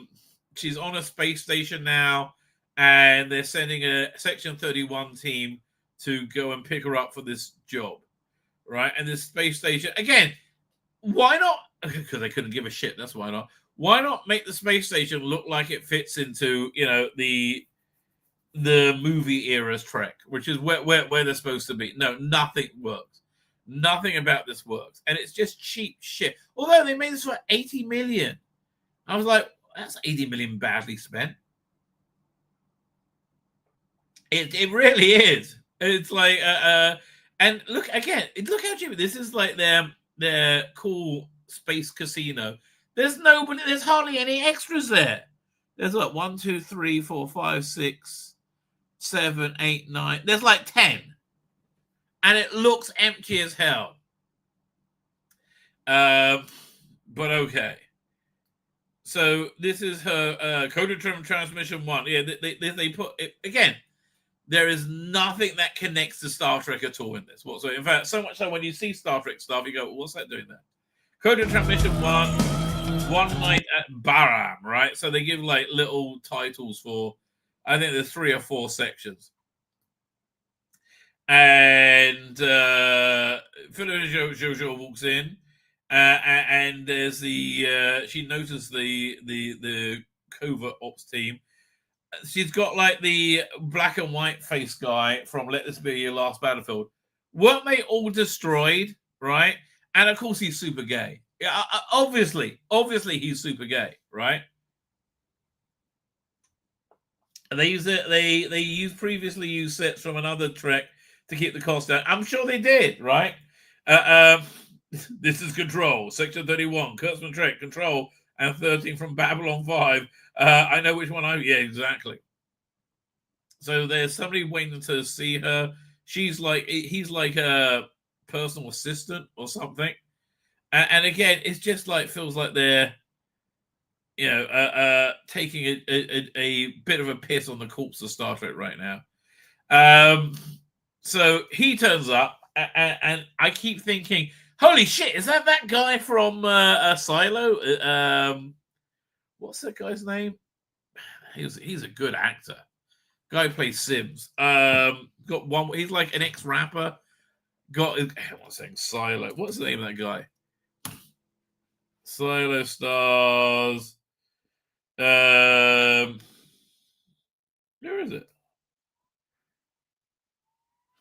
space station now, and they're sending a Section 31 team to go and pick her up for this job, right? And this space station, again, why not? Because they couldn't give a shit. That's why not. Why not make the space station look like it fits into, the movie era's Trek, which is where they're supposed to be? No, nothing works. Nothing about this works, and it's just cheap shit. Although they made this for $80 million, I was like, that's $80 million badly spent. It really is. It's like and look again. Look how cheap this is. Like their cool space casino. There's hardly any extras there. There's 1, 2, 3, 4, 5, 6, 7, 8, 9. There's like 10. And it looks empty as hell. But okay. So this is her coded transmission 1. Yeah, they put it again. There is nothing that connects to Star Trek at all in this whatsoever. In fact, so much so when you see Star Trek stuff, you go, "What's that doing there?" Coded transmission 1. One Night at Baram, right? So they give like little titles for, I think there's 3 or 4 sections. And Philip Jojo walks in, and there's she noticed the covert ops team. She's got like the black and white face guy from Let This Be Your Last Battlefield. Weren't they all destroyed, right? And of course he's super gay. Yeah, obviously he's super gay, right? And they use it. They previously used sets from another Trek to keep the cost down. I'm sure they did, right? This is Control, Section 31, Kurtzman Trek, Control, and 13 from Babylon 5. I know which one yeah, exactly. So there's somebody waiting to see her. He's like a personal assistant or something. And again, it's just like, feels like they're, taking a bit of a piss on the corpse of Star Trek right now. So he turns up, and I keep thinking, holy shit, is that guy from Silo? What's that guy's name? He's a good actor. Guy who plays Sims. Got one. He's like an ex-rapper. I'm saying Silo. What's the name of that guy? Silo stars. Where is it?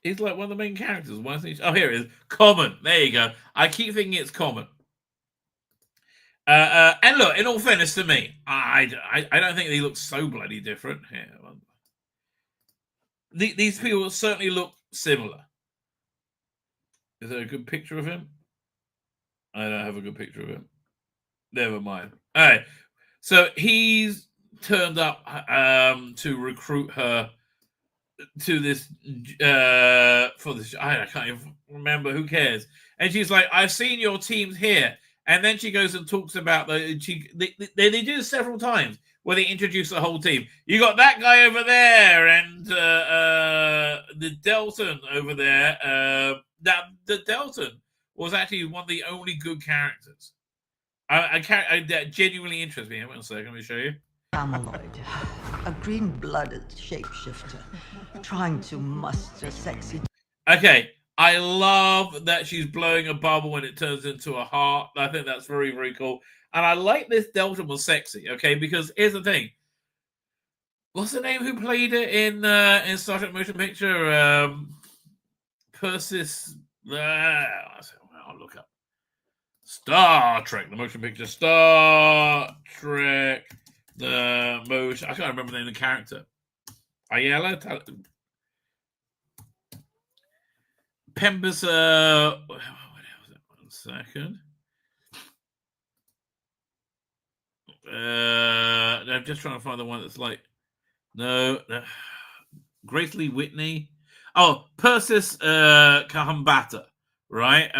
He's like one of the main characters. Oh, here it is. Common. There you go. I keep thinking it's Common. And look, in all fairness to me, I don't think they look so bloody different. Here, these people certainly look similar. Is there a good picture of him? I don't have a good picture of him. Never mind. All right. So he's turned up to recruit her to this for this. I can't even remember. Who cares? And she's like, "I've seen your teams here." And then she goes and talks about they do this several times where they introduce the whole team. You got that guy over there, and the Delton over there. The Delton was actually one of the only good characters. That genuinely interests me. One second, let me show you. Amyloid, a green-blooded shapeshifter, trying to muster sexy. Okay, I love that she's blowing a bubble and it turns into a heart. I think that's very, very cool. And I like this Delta was sexy, okay? Because here's the thing. What's the name who played it in Star Trek Motion Picture? Persis. I'll look up. Star Trek, the motion picture. Star Trek, the motion. I can't remember the name of the character. Ayala? Pembus. What was it? 1 second. I'm just trying to find the one that's like. No. Grace Lee Whitney. Oh, Persis Kahambata. Right?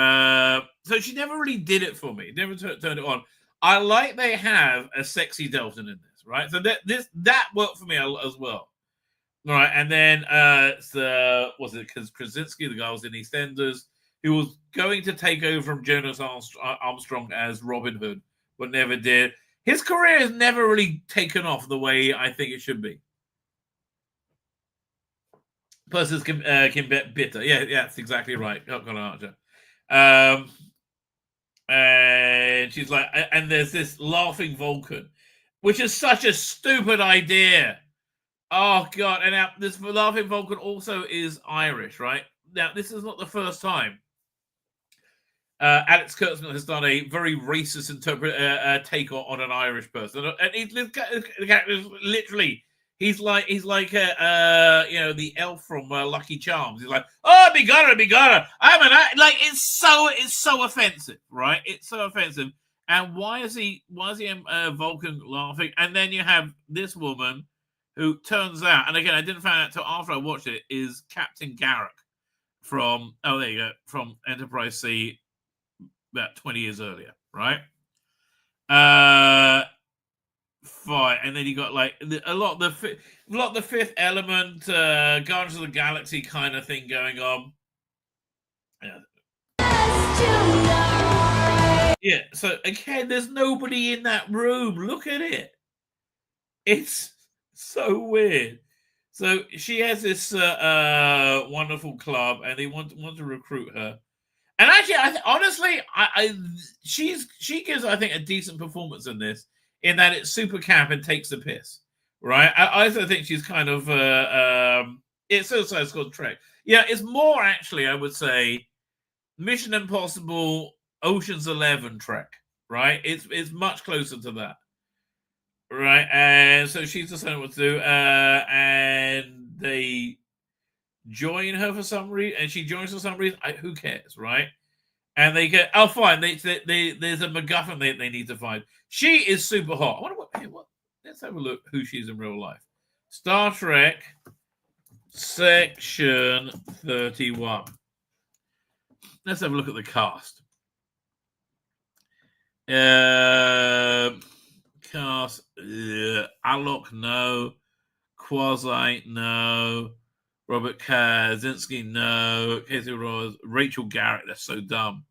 So she never really did it for me. Never turned it on. I like they have a sexy Delton in this, right? So that worked for me as well. All right, and then was it Krasinski, the guy who was in EastEnders, who was going to take over from Jonas Armstrong as Robin Hood, but never did. His career has never really taken off the way I think it should be. Plus, Kim Bitter. Yeah, that's exactly right. Colin Archer. And she's like, and there's this Laughing Vulcan, which is such a stupid idea. Oh, God. And now this Laughing Vulcan also is Irish, right? Now, this is not the first time Alex Kurtzman has done a very racist take on an Irish person. And literally, he's like the elf from Lucky Charms. He's like, oh, be gotta. It's so offensive, right? It's so offensive. And why is he Vulcan laughing? And then you have this woman who turns out, and again, I didn't find out until after I watched it, is Captain Garrick from Enterprise C about 20 years earlier, right? Fine, and then you got like a lot of the Fifth Element, Guardians of the Galaxy kind of thing going on. Yeah, so again, there's nobody in that room. Look at it. It's so weird. So she has this wonderful club, and they want to recruit her. And actually, honestly, she gives, I think, a decent performance in this, in that it's super camp and takes the piss, right? I also think she's kind of it's Suicide Squad Trek. Yeah, it's more actually, I would say, Mission Impossible, Ocean's 11 Trek, right? It's much closer to that, right? And so she's deciding what to do, and they join her for some reason, and she joins for some reason. Who cares, right? And they get, oh, fine. There's a McGuffin they need to find. She is super hot. I wonder what. Let's have a look who she is in real life. Star Trek Section 31. Let's have a look at the cast. Cast. Alok, no. Quasi, no. Robert Kaczynski, no. Casey Rose, Rachel Garrett, that's so dumb.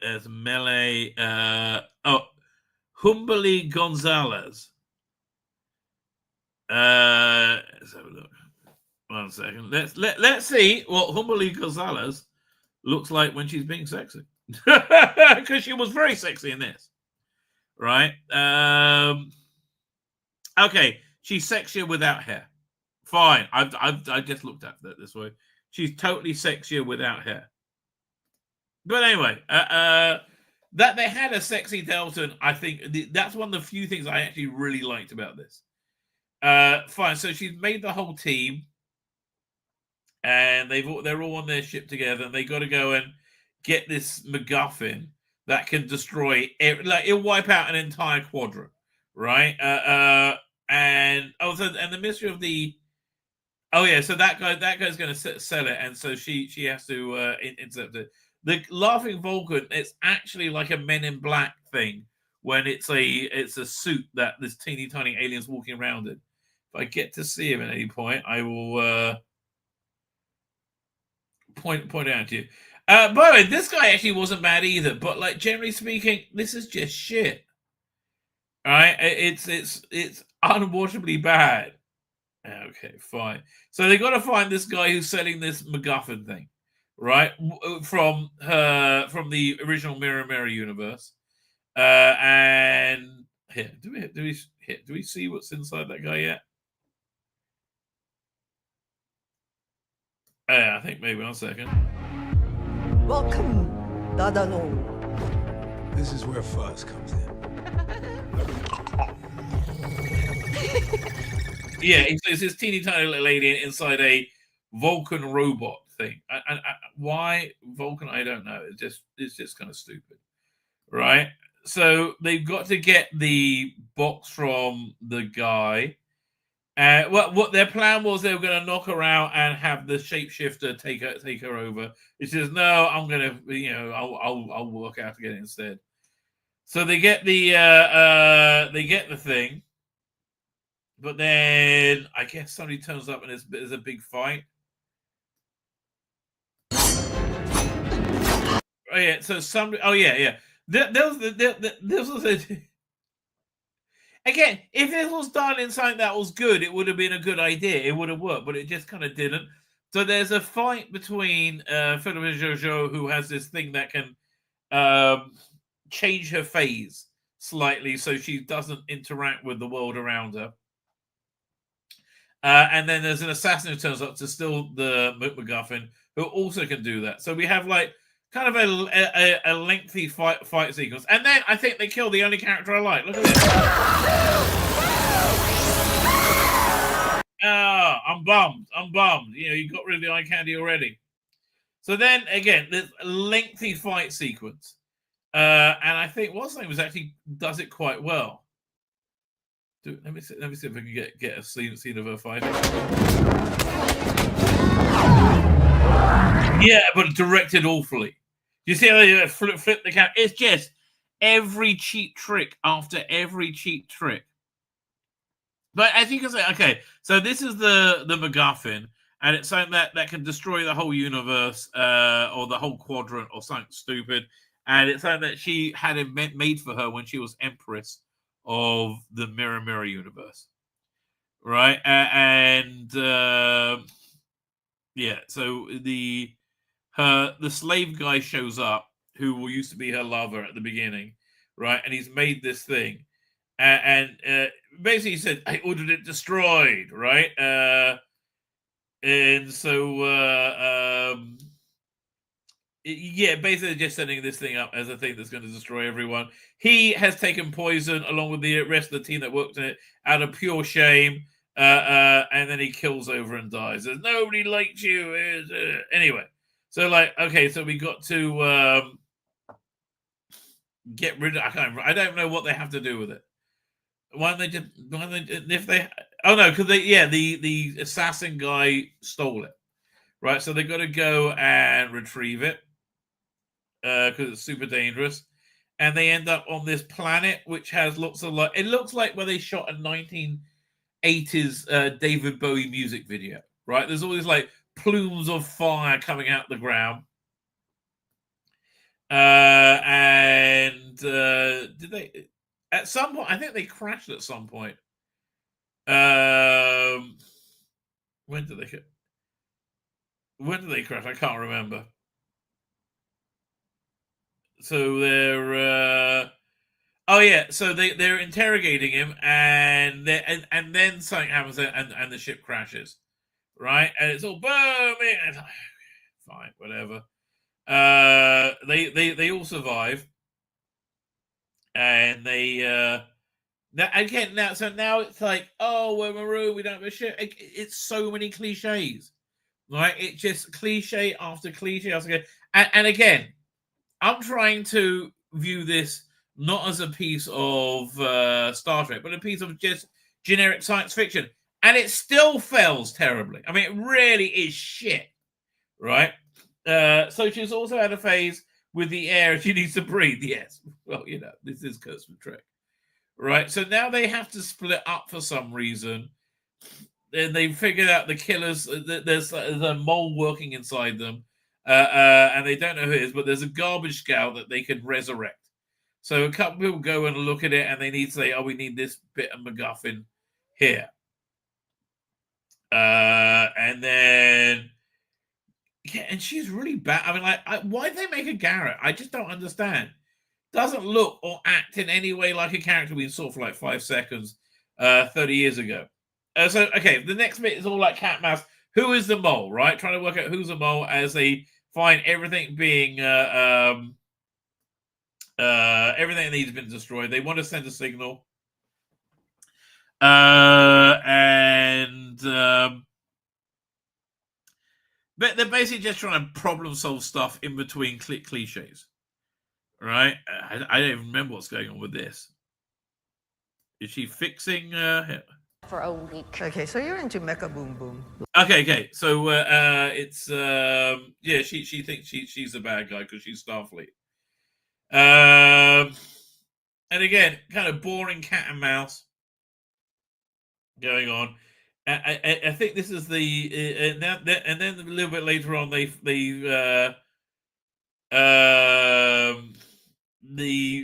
As Melee, Humberly Gonzalez. Let's have a look. 1 second. Let's see what Humberly Gonzalez looks like when she's being sexy, because she was very sexy in this, right? Okay, she's sexier without hair. Fine, I just looked at that this way. She's totally sexier without hair. But anyway, that they had a sexy Delton, I think that's one of the few things I actually really liked about this. Fine, so she's made the whole team, and they're all on their ship together, and they got to go and get this McGuffin that can destroy it'll wipe out an entire quadrant, right? And the mystery of the so that guy's going to sell it, and so she has to intercept it. The Laughing Vulcan, it's actually like a Men in Black thing when it's a suit that this teeny tiny alien's walking around in. If I get to see him at any point, I will point it out to you. By the way, this guy actually wasn't bad either, but like generally speaking, this is just shit. All right, it's unwatchably bad. Okay, fine. So they got to find this guy who's selling this McGuffin thing, right? From the original Mirror universe. And here, do we see what's inside that guy yet? I think maybe 1 second. Welcome, Dadano. This is where fuzz comes in. Yeah, it's this teeny tiny little alien inside a Vulcan robot thing. And why Vulcan? I don't know. It's just kind of stupid, right? So they've got to get the box from the guy. What their plan was, they were going to knock her out and have the shapeshifter take her over. He says, "No, I'm going to, I'll work out to get it instead." So they get the thing, but then I guess somebody turns up and there's a big fight. Oh yeah, so somebody. Oh yeah. There was again, if this was done in something that was good, it would have been a good idea. It would have worked, but it just kind of didn't. So there's a fight between Philip and Jojo, who has this thing that can change her phase slightly so she doesn't interact with the world around her. And then there's an assassin who turns up to steal the McGuffin, who also can do that. So we have like kind of a lengthy fight sequence. And then I think they kill the only character I like. Look at this. I'm bummed. You got rid of the eye candy already. So then again, there's a lengthy fight sequence. And I think what's name was actually does it quite well. Let me see if I can get a scene of her fighting. Yeah, but directed awfully. You see how they flip the camera? It's just every cheap trick after every cheap trick. But as you can say, okay, so this is the McGuffin, and it's something that can destroy the whole universe or the whole quadrant or something stupid. And it's something that she had made for her when she was Empress of the Mirror universe, right? Yeah, so the slave guy shows up, who used to be her lover at the beginning, right? And he's made this thing, and basically he said, "I ordered it destroyed," right? And so yeah, basically just setting this thing up as a thing that's going to destroy everyone. He has taken poison along with the rest of the team that worked in it out of pure shame, and then he kills over and dies. There's nobody likes you. Anyway, so like, okay, so we got to get rid of. I don't know what they have to do with it. Why don't they just? If they? Oh no, because the assassin guy stole it, right? So they got to go and retrieve it because it's super dangerous, and they end up on this planet which has lots of like. It looks like where they shot a 1980s David Bowie music video, right? There's all these like plumes of fire coming out the ground. Did they at some point? I think they crashed at some point. When did they crash? I can't remember. So they're oh yeah, so they're interrogating him, and then something happens, and the ship crashes, right? And it's all booming. And fine, whatever. They all survive, and they now it's like, oh, we're marooned, we don't have a ship. It's so many cliches, right? It's just cliche after cliche after cliche. And again, I'm trying to view this not as a piece of Star Trek, but a piece of just generic science fiction, and it still fails terribly. I mean, it really is shit, right? So she's also had a phase with the air she needs to breathe. Yes. Well, you know, this is Kurtzman Trek. Right. So now they have to split up for some reason. Then they figured out the killers. There's a mole working inside them. And they don't know who it is, but there's a garbage scout that they can resurrect. So a couple people go and look at it, and they need to say, oh, we need this bit of McGuffin here. And then... Yeah, and she's really bad. I mean, like, why did they make a Garrett? I just don't understand. Doesn't look or act in any way like a character we saw for like 5 seconds 30 years ago. So, okay, the next bit is all like cat and mouse. Who is the mole, right? Trying to work out who's the mole as they find everything being... everything that needs been destroyed. They want to send a signal. But they're basically just trying to problem solve stuff in between cliches, right? I don't even remember what's going on with this. Is she fixing for a week? Okay, so you're into Mecha Boom Boom. Okay. So it's yeah, she thinks she's a bad guy because she's Starfleet. And again, kind of boring cat and mouse going on. I think this is the and then a little bit later on the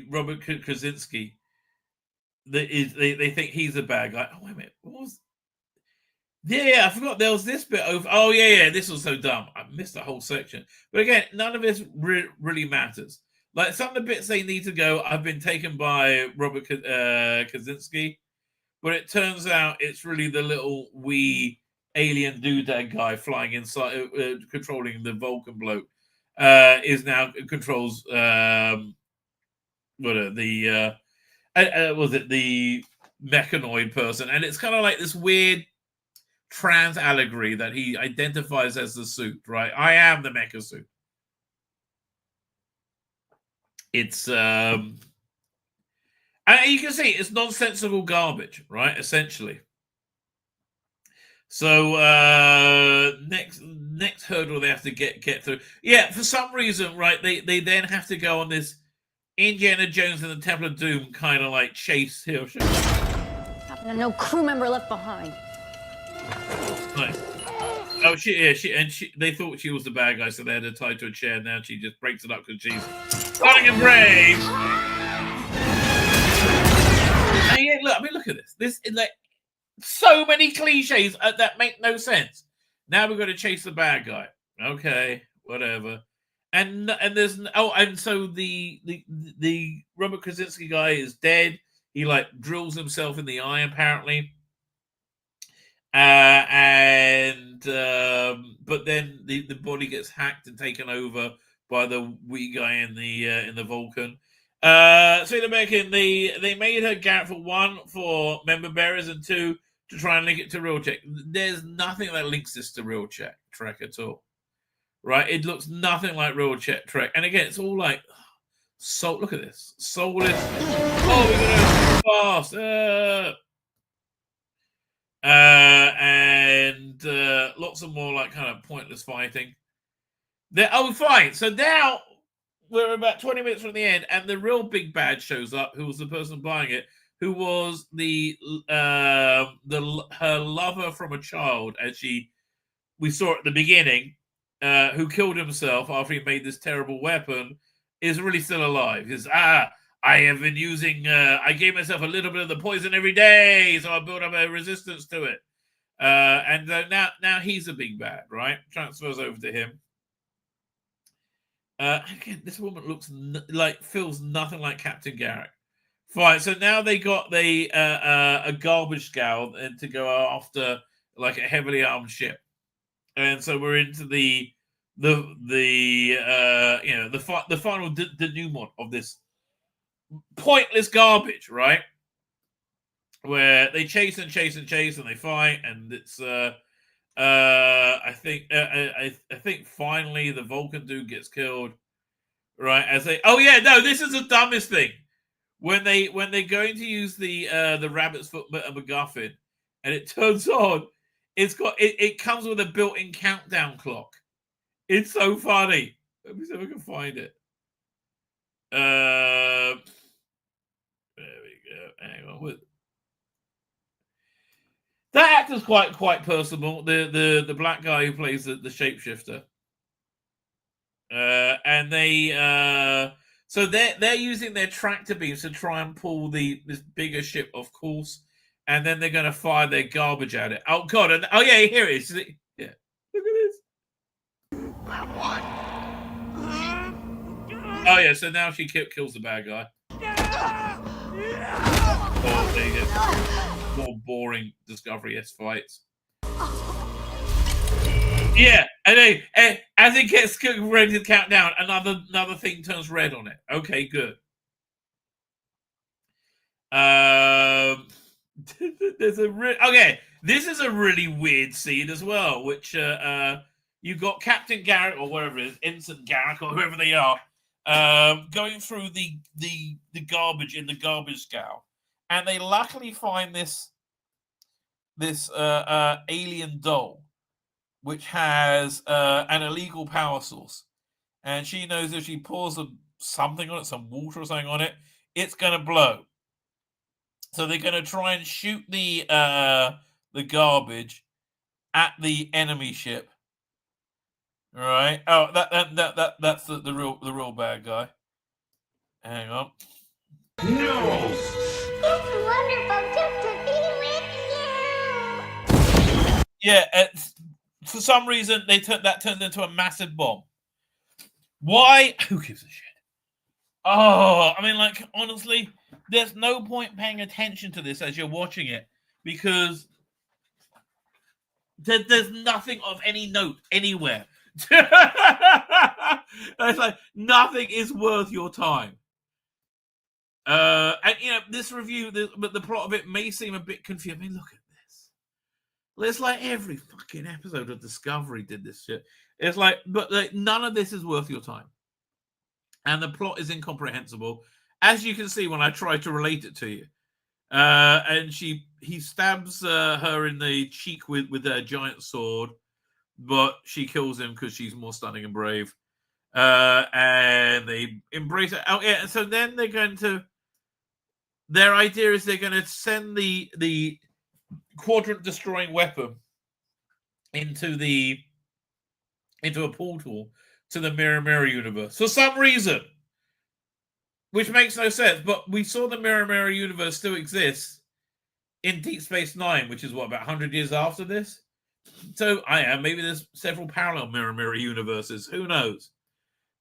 Robert Krasinski they think he's a bad guy. Oh wait a minute, what was? Yeah, I forgot there was this bit over. Oh yeah, this was so dumb. I missed the whole section. But again, none of this really matters. Like some of the bits they need to go have been taken by Robert Krasinski. But it turns out it's really the little wee alien doodad guy flying inside, controlling the Vulcan bloke, is now controls the mechanoid person, and it's kind of like this weird trans allegory that he identifies as the suit, right? I am the mecha suit. It's and you can see it's nonsensical garbage, right? Essentially. So next hurdle they have to get through. Yeah, for some reason, right? They then have to go on this Indiana Jones and the Temple of Doom kind of like chase here. No crew member left behind. Nice. Oh, they thought she was the bad guy, so they had her tied to a chair. Now she just breaks it up because she's running and brave. And yeah, look at this. This is like so many cliches that make no sense. Now we've got to chase the bad guy. Okay, whatever. And there's and so the Robert Krasinski guy is dead. He like drills himself in the eye apparently. But then the body gets hacked and taken over by the wee guy in the Vulcan. Tzvi Lebetkin, they made her Garrett for 1 for member bearers and 2 to try and link it to Real Check. There's nothing that links this to Real Check Trek at all, right? It looks nothing like Real Check Trek, and again, it's all like so. Look at this, soulless. Oh, we're gonna go fast. And lots of more like kind of pointless fighting. Fine. So now we're about 20 minutes from the end, and the real big bad shows up. Who was the person buying it? Who was her lover from a child, as we saw at the beginning, who killed himself after he made this terrible weapon, is really still alive. I have been using, I gave myself a little bit of the poison every day, so I built up a resistance to it. And now he's a big bad, right? Transfers over to him. Again, this woman looks feels nothing like Captain Garrett. Fine, so now they got a garbage scow to go after like a heavily armed ship. And so we're into the final denouement of this pointless garbage, right? Where they chase and they fight, and it's I think finally the Vulcan dude gets killed, right? This is the dumbest thing when they're going to use the rabbit's foot McGuffin, and it turns on. It comes with a built-in countdown clock. It's so funny. Let me see if I can find it. There we go. Hang on. That actor's quite personable. The black guy who plays the shapeshifter. And they're using their tractor beams to try and pull this bigger ship, of course. And then they're going to fire their garbage at it. Oh God! And here it is. Yeah, look at this. What? Oh yeah, so now she kills the bad guy. Oh, there you go. More boring Discovery-esque fights. Yeah, and as it gets ready to count down, another thing turns red on it. Okay, good. This is a really weird scene as well, which you've got Captain Garrett or whatever it is, Ensign Garrett or whoever they are, going through the garbage in the garbage scow, and they luckily find this alien doll, which has an illegal power source, and she knows if she pours something on it, some water or something on it, it's gonna blow. So they're going to try and shoot the garbage at the enemy ship. All right. Oh, that's the real bad guy. Hang on. No. It's wonderful to be with you. Yeah. For some reason, that turned into a massive bomb. Why? Who gives a shit? Oh, I mean, like, honestly, there's no point paying attention to this as you're watching it because there's nothing of any note anywhere. It's like nothing is worth your time. And this review, but the plot of it may seem a bit confusing. I mean, look at this. It's like every fucking episode of Discovery did this shit. It's like, but like, none of this is worth your time. And the plot is incomprehensible, as you can see when I try to relate it to you. And he stabs her in the cheek with a giant sword, but she kills him because she's more stunning and brave. And they embrace it. Oh yeah, and so then they're going to. Their idea is they're going to send the quadrant destroying weapon into a portal to the Mirror universe for some reason, which makes no sense. But we saw the Mirror universe still exists in Deep Space Nine, which is what, about 100 years after this. So maybe there's several parallel Mirror universes. Who knows,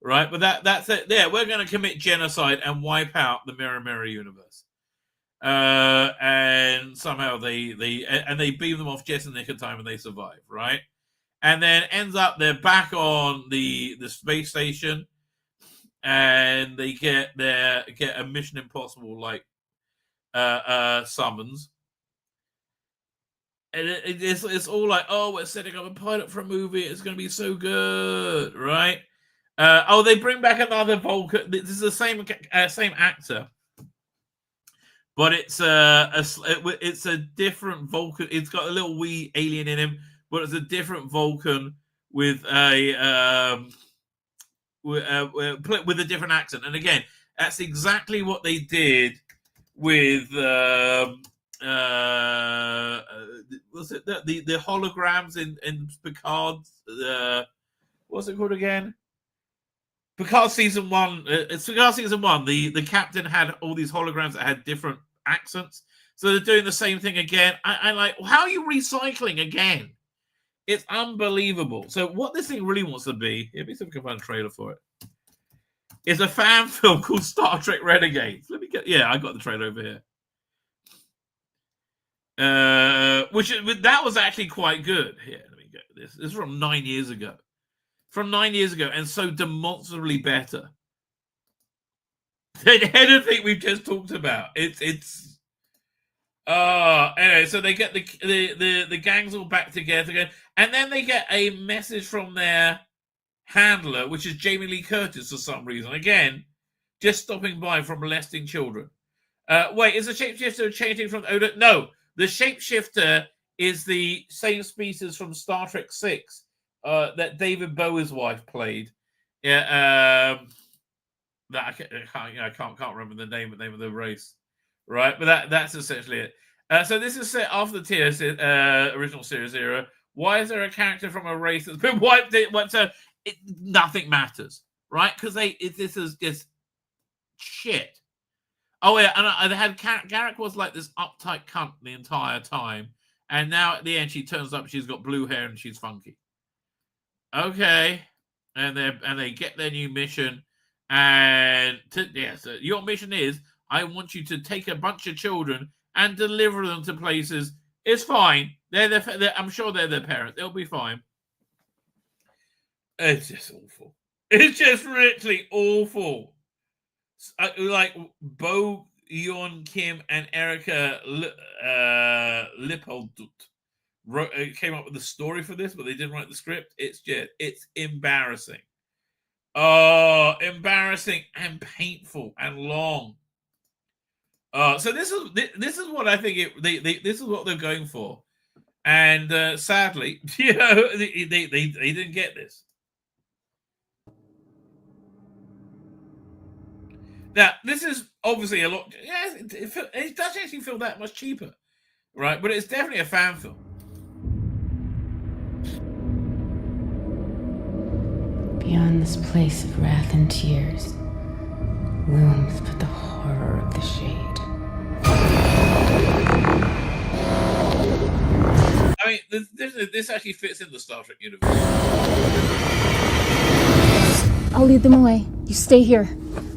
right? But that's it. Yeah, we're going to commit genocide and wipe out the Mirror universe. And somehow they beam them off just in the nick of time and they survive, right? And then ends up they're back on the space station, and they get a Mission Impossible like summons, and it's all like, oh, we're setting up a pilot for a movie. It's going to be so good, right? They bring back another Vulcan. This is the same actor. But it's a different Vulcan. It's got a little wee alien in him, but it's a different Vulcan with a different accent. And again, that's exactly what they did with was it the holograms in Picard? What's it called again? Picard season 1. It's Picard season 1. The captain had all these holograms that had different accents, so they're doing the same thing again. I like, how are you recycling again? It's unbelievable. So what this thing really wants to be, let me see if I can find a trailer for it. It's a fan film called Star Trek Renegades. I got the trailer over here. That was actually quite good. Here, let me get this. This is from 9 years ago. And so demonstrably better than anything we've just talked about. It's anyway, so they get the gangs all back together again, and then they get a message from their handler, which is Jamie Lee Curtis for some reason. Again, just stopping by from molesting children. Wait, is the shapeshifter changing from Oda? No, the shapeshifter is the same species from Star Trek 6. That David Bowie's wife played. Yeah, I can't remember the name of the race, right? But that's essentially it. So this is set after the TOS original series era. Why is there a character from a race that's been wiped? So nothing matters, right? Because this is just shit. Oh yeah, and they had Garrick was like this uptight cunt the entire time, and now at the end she turns up. She's got blue hair and she's funky. Okay, and they get their new mission, so your mission is, I want you to take a bunch of children and deliver them to places. It's fine. I'm sure they're their parents. They'll be fine. It's just awful. It's just literally awful. Like Bo Yeon Kim and Erica Lippoldut came up with the story for this, but they didn't write the script. It's embarrassing. Embarrassing and painful and long. So this is what I think this is what they're going for, and sadly, they didn't get this. Now this is obviously a lot. Yeah, it does actually feel that much cheaper, right? But it's definitely a fan film. Beyond this place of wrath and tears looms but the horror of the shade. I mean, this actually fits in the Star Trek universe. I'll lead them away. You stay here.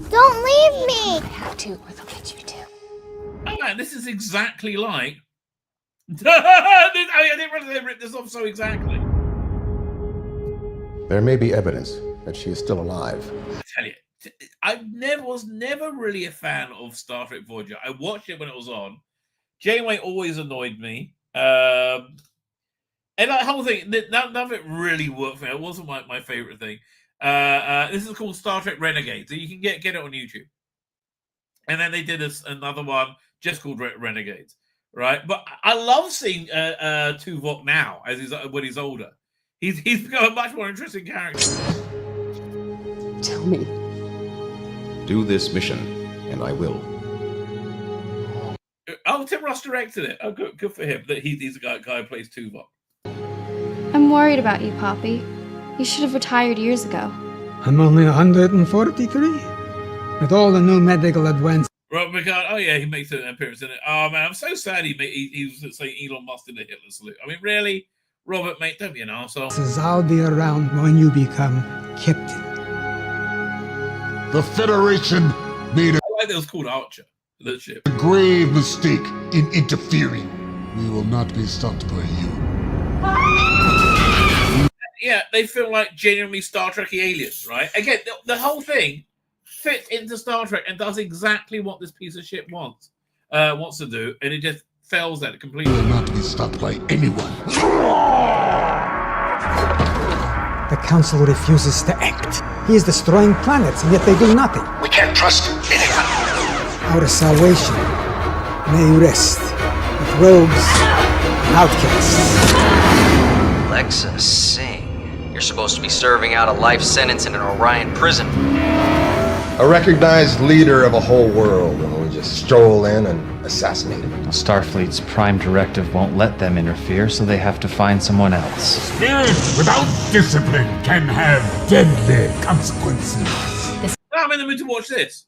Don't leave me! I have to, or they'll get you too. Oh man, this is exactly like... I didn't realize they ripped this off so exactly. There may be evidence that she is still alive. I tell you, I was never really a fan of Star Trek Voyager. I watched it when it was on. Janeway always annoyed me. And that whole thing, none of it really worked for me. It wasn't my favorite thing. This is called Star Trek Renegades. So you can get it on YouTube. And then they did another one just called Renegades, right? But I love seeing Tuvok now when he's older. He's become a much more interesting character. Tell me. Do this mission, and I will. Oh, Tim Ross directed it. Oh, good for him. That he's the guy who plays Tuvok. I'm worried about you, Poppy. You should have retired years ago. I'm only 143. With all the new medical advances. Robert McGuffin, oh yeah, he makes an appearance in it. Oh man, I'm so sad he was saying Elon Musk did a Hitler salute. I mean, really? Robert, mate, don't be an arsehole. I'll be around when you become captain. The Federation made I like that it was called Archer, the ship. a grave mistake in interfering. We will not be stopped by you. Yeah, they feel like genuinely Star Trek-y aliens, right? Again, the whole thing fits into Star Trek and does exactly what this piece of shit wants to do, and it just fails at it completely. We will not be stopped by anyone. The Council refuses to act. He is destroying planets, and yet they do nothing. We can't trust anyone. Our salvation may rest with rogues and outcasts. Alexa, sing. You're supposed to be serving out a life sentence in an Orion prison. A recognized leader of a whole world, and we just stroll in and assassinate him. Starfleet's prime directive won't let them interfere, so they have to find someone else. Spirit without discipline can have deadly consequences. I'm in the mood to watch this.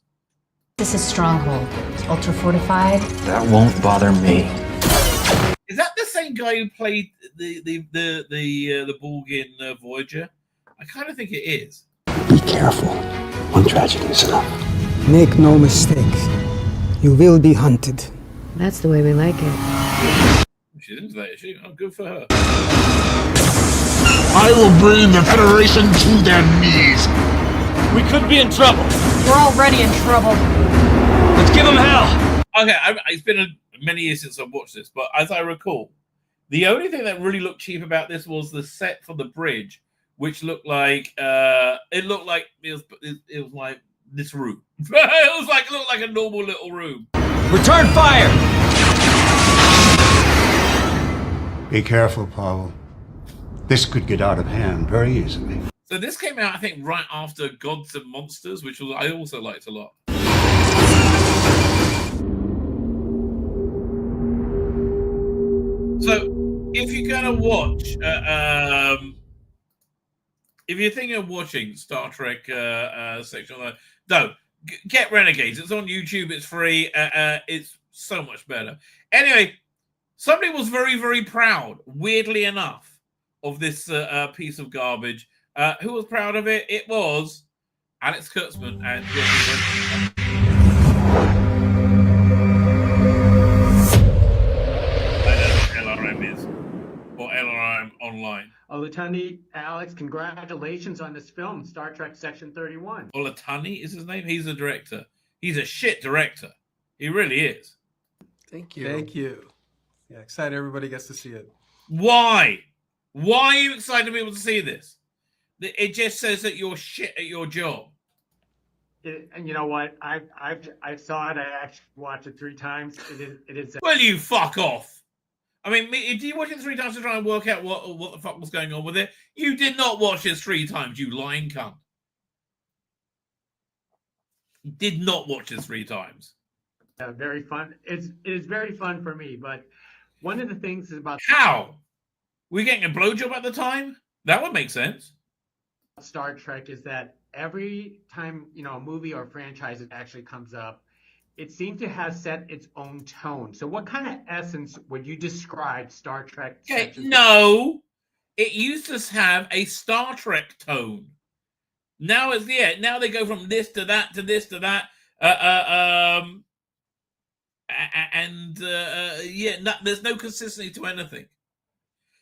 This is Stronghold. Ultra fortified. That won't bother me. Is that the same guy who played the Borg in Voyager? I kind of think it is. Be careful. One tragedy is enough. Make no mistake. You will be hunted. That's the way we like it. She's into that, is she? Oh, good for her. I will bring the Federation to their knees. We could be in trouble. We're already in trouble. Let's give them hell. Okay, it's been many years since I've watched this, but as I recall, the only thing that really looked cheap about this was the set for the bridge, which looked like it was like this room. It looked like a normal little room. Return fire. Be careful, Paul. This could get out of hand very easily. So this came out, I think, right after Gods and Monsters, which I also liked a lot. So if you're gonna watch, if you're thinking of watching Star Trek Section 9, no, get Renegades. It's on YouTube. It's free. It's so much better. Anyway, somebody was very, very proud, weirdly enough, of this piece of garbage. Who was proud of it? It was Alex Kurtzman and Jody. LRM is, or LRM Online. Olatani, Alex, congratulations on this film, Star Trek Section 31. Olatani is his name? He's the director. He's a shit director. He really is. Thank you. Thank you. Yeah, excited everybody gets to see it. Why? Why are you excited to be able to see this? It just says that you're shit at your job. And you know what? I saw it. I actually watched it 3 times. It is. Well, you fuck off. I mean, did you watch it 3 times to try and work out what the fuck was going on with it? You did not watch it 3 times, you lying cunt. You did not watch it 3 times. Very fun. It is very fun for me. But one of the things is about how we getting a blowjob at the time. That would make sense. Star Trek is that every time a movie or franchise actually comes up, it seems to have set its own tone. So what kind of essence would you describe Star Trek? Okay, no, it used to have a Star Trek tone. Now now they go from this to that to this to that. There's no consistency to anything.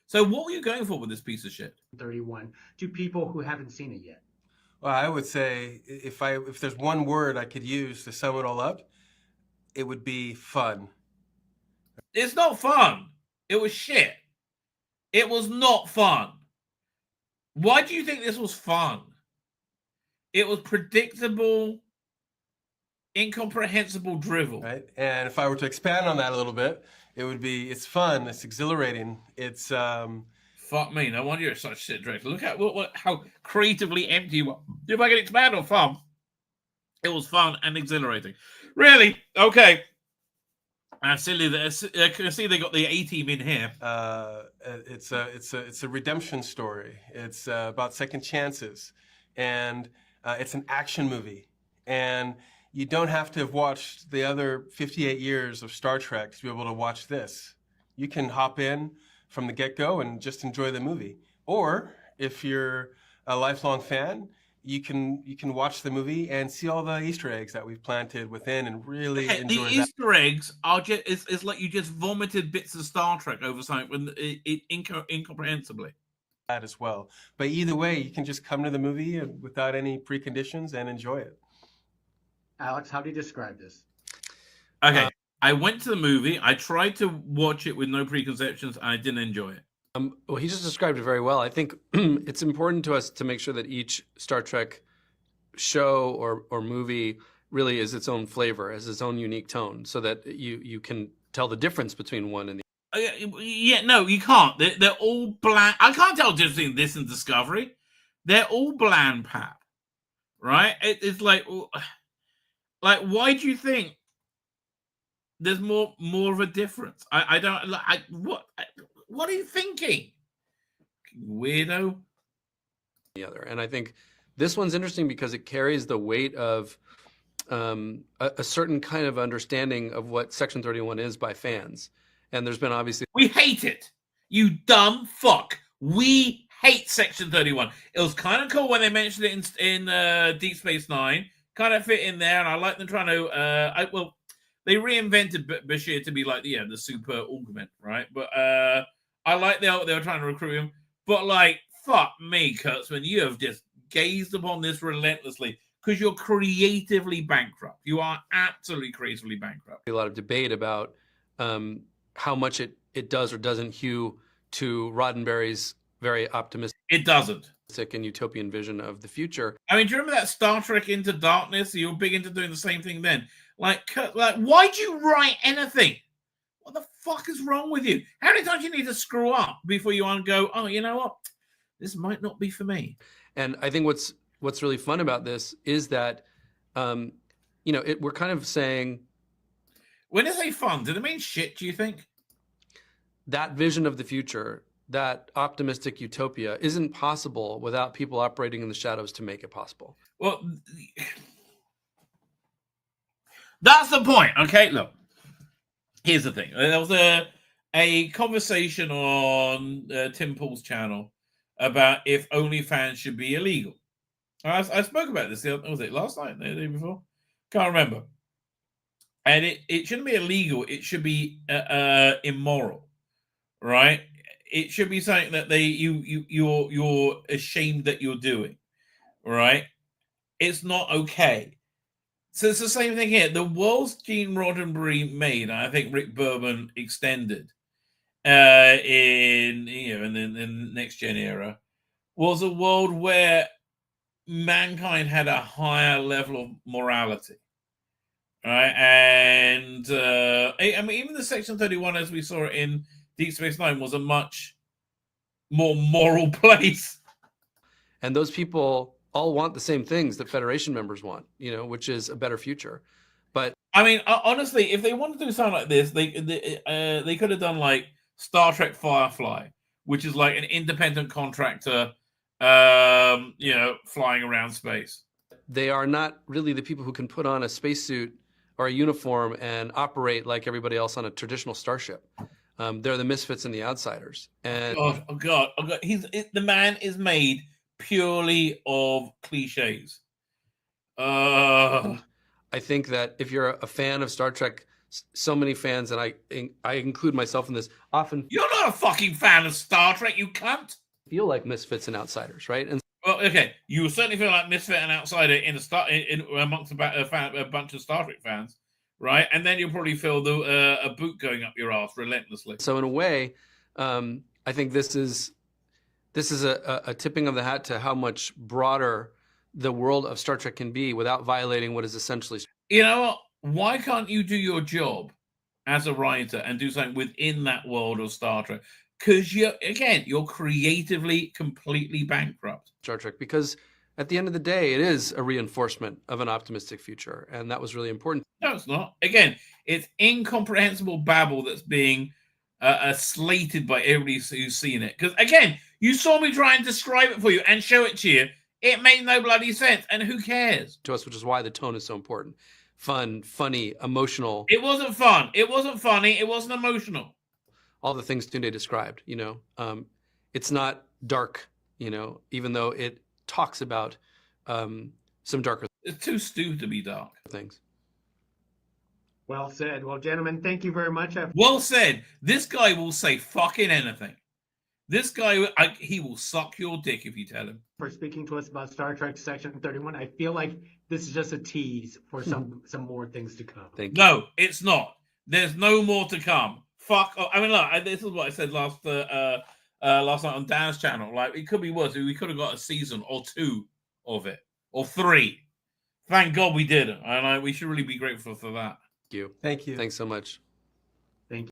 So what were you going for with this piece of shit? 31 to people who haven't seen it yet. Well, I would say if there's one word I could use to sum it all up, it would be fun. It's not fun. It was shit. It was not fun. Why do you think this was fun? It was predictable, incomprehensible drivel. Right. And if I were to expand on that a little bit, it would be, it's fun, it's exhilarating, it's... Fuck me, no wonder you're such shit director. Look at how creatively empty you are. If I can expand on fun, it was fun and exhilarating. Really? Okay. Silly. I can see they got the A-team in here. It's a redemption story. It's about second chances, and it's an action movie. And you don't have to have watched the other 58 years of Star Trek to be able to watch this. You can hop in from the get-go and just enjoy the movie. Or if you're a lifelong fan, you can watch the movie and see all the Easter eggs that we've planted within and really enjoy that. The Easter eggs are just it's like you just vomited bits of Star Trek over something incomprehensibly. That as well. But either way, you can just come to the movie without any preconditions and enjoy it. Alex, how do you describe this? Okay, I went to the movie. I tried to watch it with no preconceptions. And I didn't enjoy it. Well, he just described it very well. I think it's important to us to make sure that each Star Trek show or movie really is its own flavor, has its own unique tone, so that you can tell the difference between one and the other. Yeah, no, you can't. They're all bland. I can't tell the difference between this and Discovery. They're all bland, Pat. Right? It's like, why do you think there's more of a difference? I don't. What are you thinking, weirdo? The other, and I think this one's interesting because it carries the weight of a certain kind of understanding of what Section 31 is by fans. And there's been obviously... We hate it. You dumb fuck. We hate Section 31. It was kind of cool when they mentioned it in Deep Space Nine. Kind of fit in there, and I like them trying to... they reinvented Bashir to be like, the super augment, right? But I like they were trying to recruit him. But, fuck me, Kurtzman. You have just gazed upon this relentlessly because you're creatively bankrupt. You are absolutely creatively bankrupt. A lot of debate about how much it does or doesn't hew to Roddenberry's very optimistic... It doesn't. ...and utopian vision of the future. I mean, do you remember that Star Trek Into Darkness? You were big into doing the same thing then. Why'd you write anything? What the fuck is wrong with you? How many times do you need to screw up before you go, oh, you know what? This might not be for me. And I think what's really fun about this is that, we're kind of saying... When I say fun, does it mean shit, do you think? That vision of the future, that optimistic utopia, isn't possible without people operating in the shadows to make it possible. Well, that's the point, okay? Look, here's the thing. There was a conversation on Tim Pool's channel about if OnlyFans should be illegal. I spoke about this, was it last night, the day before? Can't remember. And it shouldn't be illegal. It should be immoral, right? It should be something that you're ashamed that you're doing, right? It's not okay. So it's the same thing here. The world's Gene Roddenberry made, and I think Rick Berman extended in the next gen era, was a world where mankind had a higher level of morality. Right, and I mean, even the Section 31, as we saw it in Deep Space Nine, was a much more moral place. And those people all want the same things that Federation members want, which is a better future. But I mean, honestly, if they wanted to do something like this, they could have done like Star Trek Firefly, which is like an independent contractor, flying around space. They are not really the people who can put on a spacesuit or a uniform and operate like everybody else on a traditional starship. They're the misfits and the outsiders. And oh God. The man is made purely of cliches. I think that if you're a fan of Star Trek, so many fans, and I include myself in this, often... You're not a fucking fan of Star Trek, you cunt! Feel like misfits and outsiders, right? And well, okay, you certainly feel like misfit and outsider amongst a bunch of Star Trek fans, right? And then you'll probably feel a boot going up your ass relentlessly. So in a way, I think this is a tipping of the hat to how much broader the world of Star Trek can be without violating what is essentially... You know what? Why can't you do your job as a writer and do something within that world of Star Trek? Because you're creatively completely bankrupt. Star Trek, because at the end of the day, it is a reinforcement of an optimistic future, and that was really important. No, it's not. Again, it's incomprehensible babble that's being slated by everybody who's seen it. Because, again, you saw me try and describe it for you and show it to you. It made no bloody sense, and who cares? To us, which is why the tone is so important. Fun, funny, emotional. It wasn't fun. It wasn't funny. It wasn't emotional. All the things Tunde described, it's not dark, even though it talks about some darker. It's too stupid to be dark. Things. Well said. Well, gentlemen, thank you very much. Well said. This guy will say fucking anything. This guy, he will suck your dick if you tell him. For speaking to us about Star Trek Section 31, I feel like this is just a tease for some more things to come. Thank you. No, it's not. There's no more to come. Fuck. I mean, look, this is what I said last night on Dan's channel. Like, it could be worse. We could have got a season or 2 of it, or 3. Thank God we didn't, and we should really be grateful for that. Thank you. Thank you. Thanks so much. Thank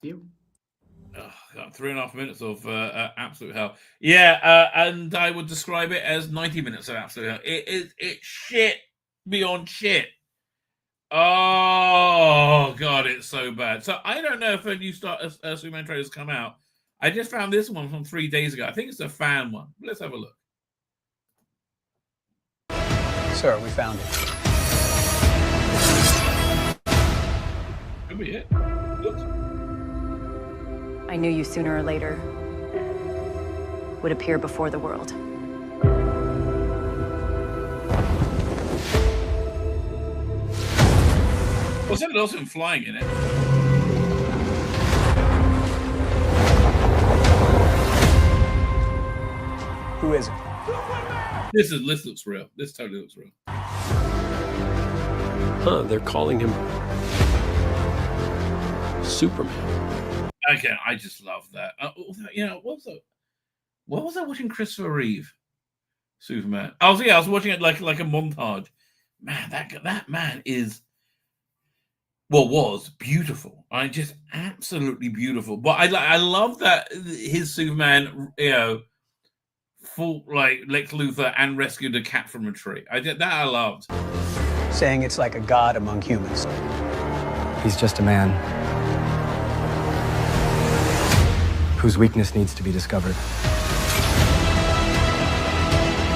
you. Oh, God, 3.5 minutes of absolute hell. Yeah, and I would describe it as 90 minutes of absolute hell. It's shit beyond shit. Oh, God, it's so bad. So I don't know if a new Superman trailer has come out. I just found this one from 3 days ago. I think it's a fan one. Let's have a look. Sir, we found it. Could be it. I knew you sooner or later would appear before the world. Well, something else been flying in it. Who is it? This looks real. This totally looks real. Huh, they're calling him Superman. Again, I just love that. What was I watching Christopher Reeve? Superman. I was watching it like a montage. Man, that man was beautiful. Just absolutely beautiful. But I love that his Superman, fought like Lex Luthor and rescued a cat from a tree. I loved. Saying it's like a god among humans. He's just a man whose weakness needs to be discovered.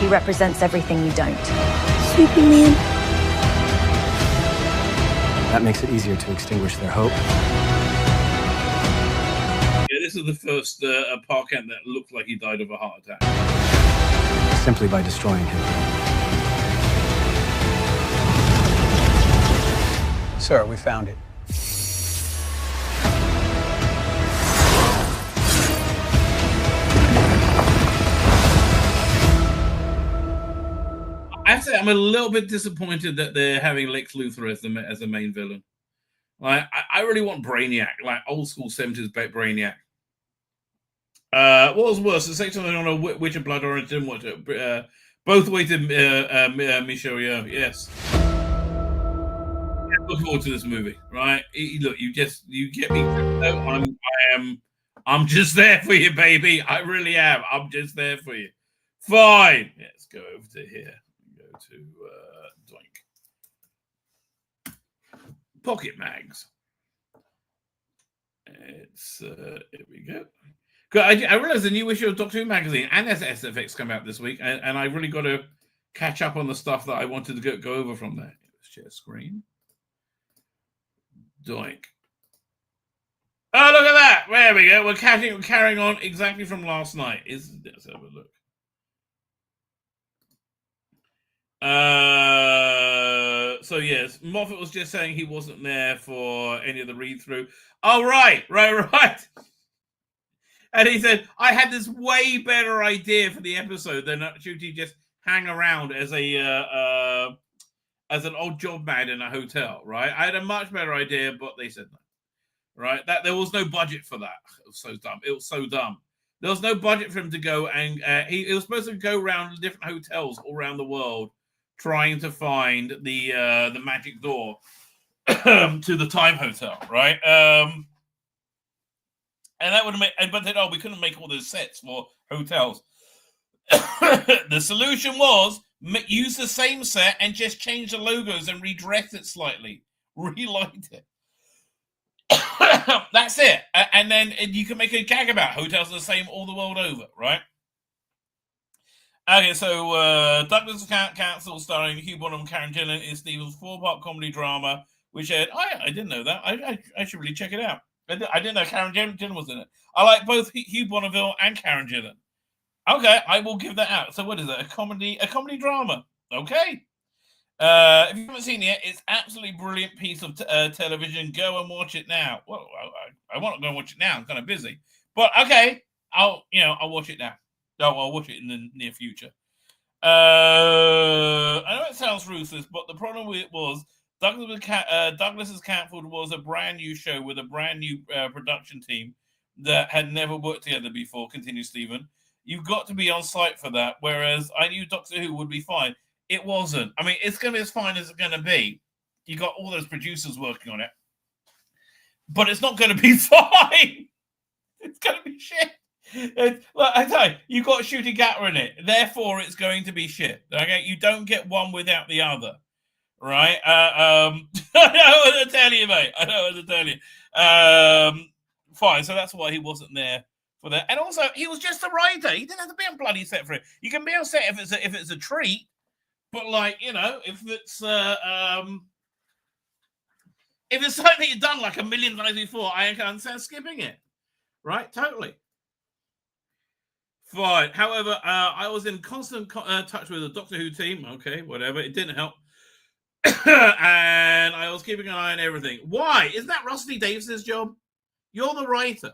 He represents everything you don't. Superman. That makes it easier to extinguish their hope. Yeah, this is the first Park Kent that looked like he died of a heart attack. Simply by destroying him. Sir, we found it. I have to say, I'm a little bit disappointed that they're having Lex Luthor as the main villain. Like, I really want Brainiac, like old school 70s Brainiac. What was worse? The section I don't know which of Blood Orange didn't watch it. Both waited Michelle Yeoh. Yes. Look forward to this movie, right? Look, you get me. I'm just there for you, baby. I really am. I'm just there for you. Fine. Yeah, let's go over to here. Go to Doink. Pocket Mags. It's here we go. I realized the new issue of Doctor Who magazine and SFX come out this week, and I really got to catch up on the stuff that I wanted to go over from there. Let's share screen. Doink. Oh, look at that! There we go. We're carrying on exactly from last night. Let's have a look. So yes, Moffat was just saying he wasn't there for any of the read-through. Oh, right. And he said, I had this way better idea for the episode than actually just hang around as an odd job man in a hotel, right? I had a much better idea, but they said no, right? That there was no budget for that. It was so dumb. There was no budget for him to go, and he was supposed to go around different hotels all around the world trying to find the magic door to the Time Hotel, right? And that would have made, but then we couldn't make all those sets for hotels. The solution was use the same set and just change the logos and redress it slightly. Relight it. That's it. And then you can make a gag about hotels the same all the world over, right? Okay, so Douglas Council starring Hugh Bonham and Karen Gillan is Stephen's 4-part comedy drama, which I didn't know that. I should really check it out. I didn't know Karen Gillan was in it. I like both Hugh Bonneville and Karen Gillan. Okay, I will give that out. So what is that? A comedy drama. Okay. If you haven't seen it, it's absolutely brilliant piece of television. Go and watch it now. Well, I want to go and watch it now. I'm kind of busy, but okay, I'll watch it now. No, I'll watch it in the near future. I know it sounds ruthless, but the problem with it was Douglas's Catford was a brand new show with a brand new production team that had never worked together before. Continue, Stephen. You've got to be on site for that. Whereas I knew Doctor Who would be fine. It wasn't. I mean, it's going to be as fine as it's going to be. You got all those producers working on it, but it's not going to be fine. It's going to be shit. Like I tell you, you've got Shooty Gatwa in it. Therefore, it's going to be shit. Okay, you don't get one without the other, right? I know what to tell you, mate. I know what to tell you. Fine. So that's why he wasn't there for that. And also, he was just a writer. He didn't have to be on bloody set for it. You can be on set if it's a treat, but like if it's something that you've done like a million times before, I can understand skipping it. Right? Totally. Fine. However, I was in constant touch with the Doctor Who team. Okay, whatever. It didn't help. And I was keeping an eye on everything. Why? Isn't that Rusty Davis's job? You're the writer.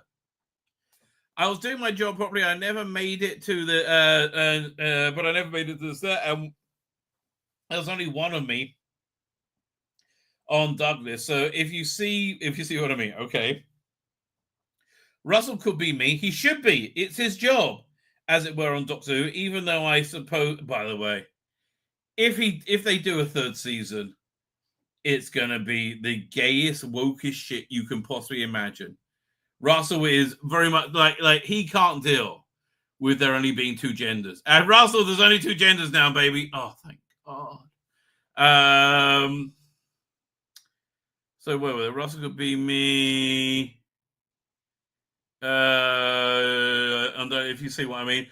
I was doing my job properly. I never made it to the but I never made it to the set. And there was only one of me on Douglas. So if you see what I mean, okay. Russell could be me. He should be. It's his job, as it were, on Doctor Who. Even though I suppose, by the way, if they do a third season, it's gonna be the gayest, wokest shit you can possibly imagine. Russell is very much like he can't deal with there only being two genders. And Russell, there's only two genders now, baby. Oh, thank God. So where were they? Russell could be me. If you see what I mean.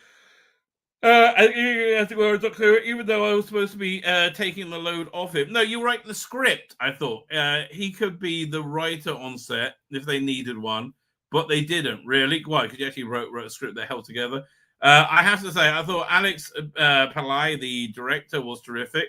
I have to go to Doctor Who, even though I was supposed to be taking the load off him. No, you're writing the script, I thought. He could be the writer on set if they needed one, but they didn't, really. Why? Because you actually wrote a script that held together. I have to say, I thought Alex Pillai, the director, was terrific.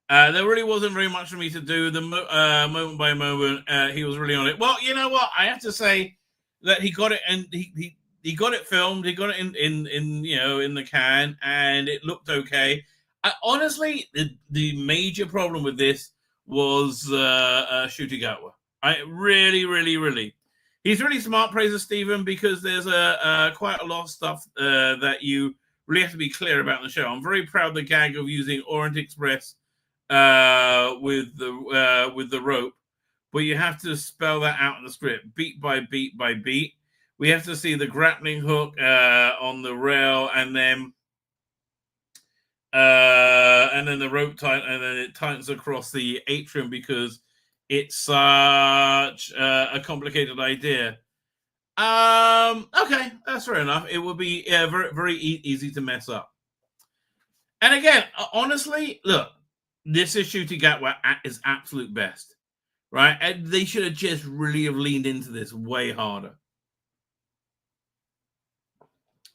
There really wasn't very much for me to do. The moment by moment, he was really on it. Well, you know what? I have to say that he got it, and he got it filmed. He got it in the can, and it looked okay. Honestly, the major problem with this was Shooty Gatwa. I really. He's really smart, praises Stephen, because there's quite a lot of stuff that you really have to be clear about in the show. I'm very proud of the gag of using Orient Express with the rope, but you have to spell that out in the script, beat by beat by beat. We have to see the grappling hook on the rail, and then the rope tight, and then it tightens across the atrium because it's such a complicated idea. Okay, that's fair enough. It would be very, very easy to mess up. And again, honestly, look, this is Shooty Gatwa at his absolute best, right? And they should have just really have leaned into this way harder,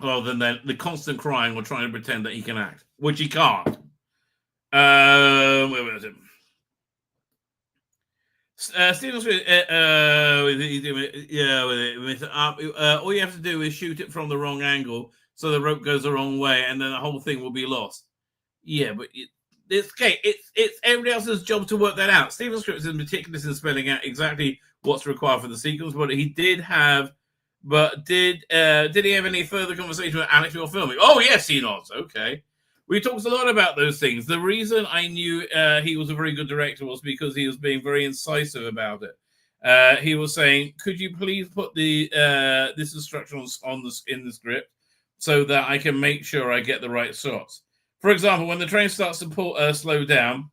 rather than the constant crying or trying to pretend that he can act, which he can't. Where was it? Stephen Smith, all you have to do is shoot it from the wrong angle so the rope goes the wrong way, and then the whole thing will be lost. Yeah, but it's okay. It's everybody else's job to work that out. Stephen Scripps is meticulous in spelling out exactly what's required for the sequence, but he did have. But did he have any further conversation with Alex while filming? Oh yes, he nods. Okay. We talked a lot about those things. The reason I knew he was a very good director was because he was being very incisive about it. He was saying, "Could you please put this instruction in the script so that I can make sure I get the right shots. For example, when the train starts to slow down,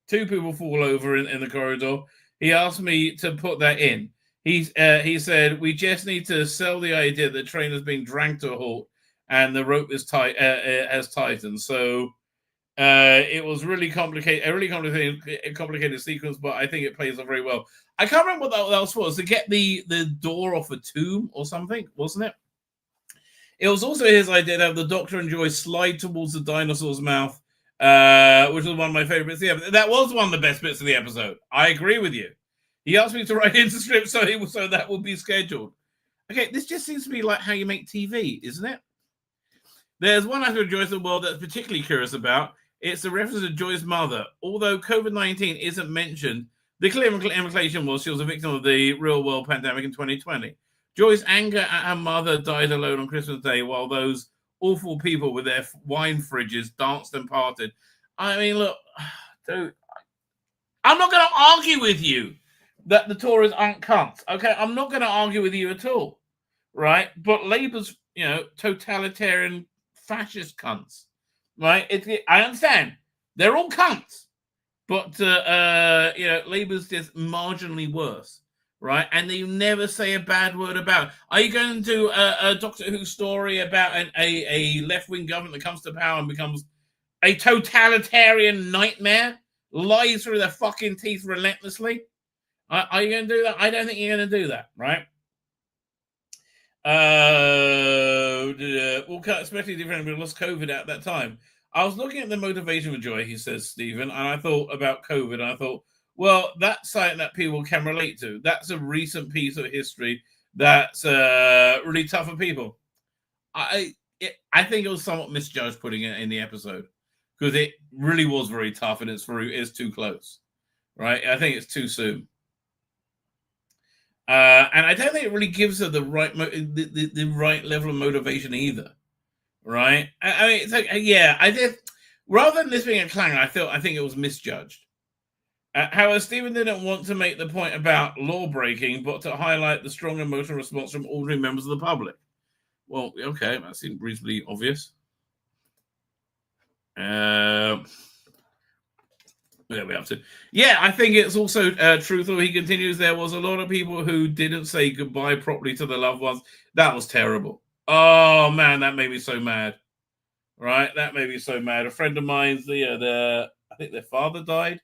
2 people fall over in the corridor. He asked me to put that in. He said, we just need to sell the idea that the train is being dragged to a halt and the rope is has tightened. So it was really complicated, a really complicated sequence, but I think it plays off very well. I can't remember what that was for. It was to get the door off a tomb or something, wasn't it? It was also his idea to have the Doctor and Joy slide towards the dinosaur's mouth, which was one of my favorites. Yeah, that was one of the best bits of the episode. I agree with you. He asked me to write into the script so that would be scheduled. Okay, this just seems to be like how you make TV, isn't it? There's one aspect of Joy's world that's particularly curious about. It's the reference to Joy's mother. Although COVID-19 isn't mentioned, the clear implication was she was a victim of the real-world pandemic in 2020. Joy's anger at her mother died alone on Christmas Day while those awful people with their wine fridges danced and parted. I mean, look, dude, I'm not going to argue with you that the Tories aren't cunts, okay? I'm not going to argue with you at all, right? But Labour's, totalitarian fascist cunts, right? I understand. They're all cunts. But, Labour's just marginally worse, right? And they never say a bad word about it. Are you going to do a Doctor Who story about a left-wing government that comes to power and becomes a totalitarian nightmare? Lies through their fucking teeth relentlessly? Are you going to do that? I don't think you're going to do that, right? Well, especially different when we lost COVID at that time. I was looking at the motivation for Joy, he says, Stephen, and I thought about COVID, and I thought, well, that's something that people can relate to. That's a recent piece of history that's really tough for people. I think it was somewhat misjudged putting it in the episode because it really was very tough and it's too close, right? I think it's too soon. And I don't think it really gives her the right the right level of motivation either, right? I mean, it's like, yeah, I did. Rather than this being a clanger, I think it was misjudged. However, Stephen didn't want to make the point about law breaking, but to highlight the strong emotional response from ordinary members of the public. Well, okay, that seemed reasonably obvious. Where are we up to? Yeah, I think it's also truthful. He continues, there was a lot of people who didn't say goodbye properly to their loved ones. That was terrible. Oh, man, that made me so mad. Right? That made me so mad. A friend of mine's, I think their father died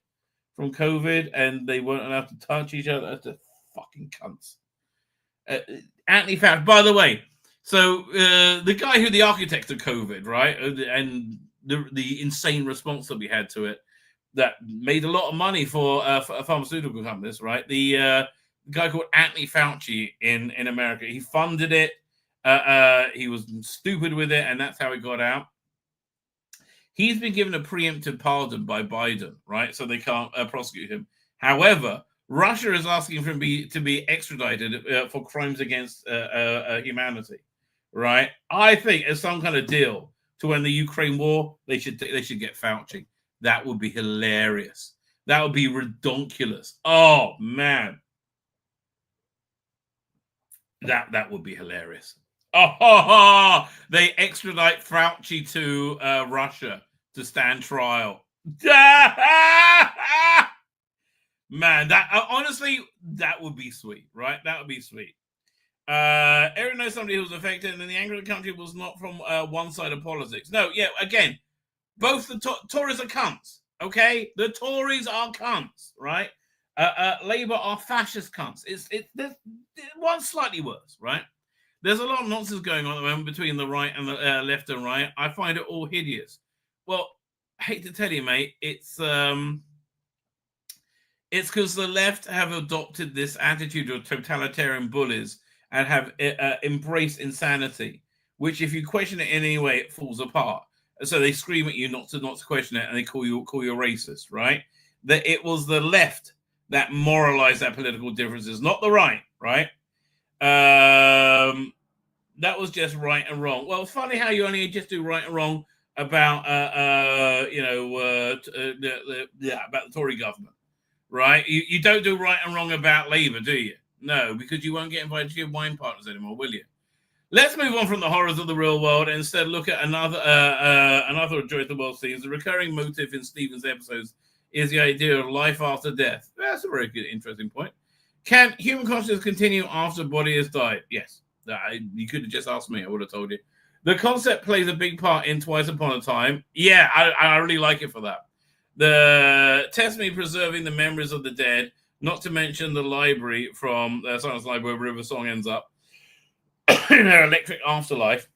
from COVID, and they weren't allowed to touch each other. That's fucking cunts. Anthony Fauci, by the way, so the guy who the architect of COVID, right, and the insane response that we had to it, that made a lot of money for pharmaceutical companies, right? The guy called Anthony Fauci in America, he funded it. He was stupid with it, and that's how it got out. He's been given a preemptive pardon by Biden, right? So they can't prosecute him. However, Russia is asking for him to be extradited for crimes against humanity, right? I think as some kind of deal to end the Ukraine war, they should get Fauci. That would be hilarious. That would be redonkulous. Oh man, that would be hilarious. Oh, they extradite Fauci to Russia to stand trial. Man, that honestly, that would be sweet, right? That would be sweet. Everyone knows somebody who was affected, and the anger of the country was not from one side of politics. No, yeah, again, both the Tories are cunts, okay? The Tories are cunts, right? Labour are fascist cunts. There's one's slightly worse, right? There's a lot of nonsense going on at the moment between the right and the left and right. I find it all hideous. Well, I hate to tell you, mate, it's because the left have adopted this attitude of totalitarian bullies and have embraced insanity, which if you question it in any way, it falls apart. So they scream at you not to question it, and they call you racist, right? That it was the left that moralized that political differences, not the right, right? That was just right and wrong. Well, it's funny how you only just do right and wrong about about the Tory government, right? You don't do right and wrong about Labour, do you? No, because you won't get invited to your wine partners anymore, will you? Let's move on from the horrors of the real world and instead look at another of Joy of the World themes. The recurring motif in Stephen's episodes is the idea of life after death. That's a very good, interesting point. Can human consciousness continue after the body has died? Yes. You could have just asked me. I would have told you. The concept plays a big part in Twice Upon a Time. Yeah, I really like it for that. The testimony preserving the memories of the dead, not to mention the library from Silence Library where River Song ends up in her electric afterlife.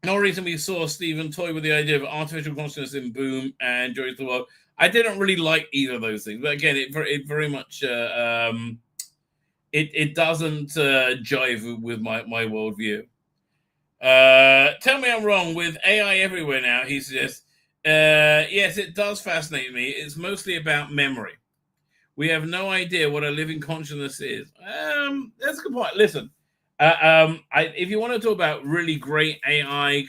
No reason we saw Stephen toy with the idea of artificial consciousness in Boom and Joy of the World. I didn't really like either of those things, but again, it very much it doesn't jive with my worldview. Tell me I'm wrong. With AI everywhere now, he suggests. Yes, it does fascinate me. It's mostly about memory. We have no idea what a living consciousness is. That's a good point. Listen, if you want to talk about really great AI,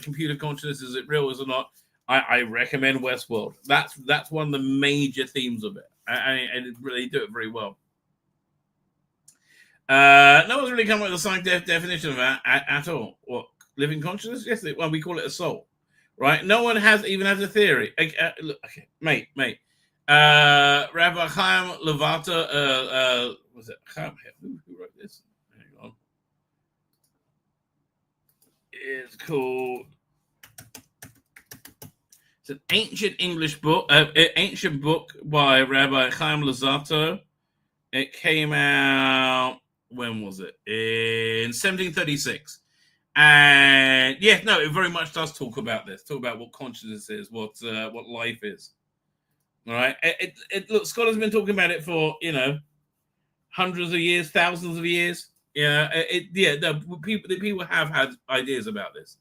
computer consciousness, is it real, is it not? I recommend Westworld. That's one of the major themes of it, and it really do it very well. No one's really come up with a scientific definition of that at all. What, living consciousness? Yes, well, we call it a soul, right? No one even has a theory. Look, okay, mate. Rabbi Chaim Levata, was it Chaim? Who wrote this? Hang on. It's called. It's an ancient English book, ancient book by Rabbi Chaim Levata. It came out. When was it? In 1736. And yeah, no, it very much does talk about this. Talk about what consciousness is, what life is. All right. Look, scholars have been talking about it for hundreds of years, thousands of years. Yeah. People have had ideas about this.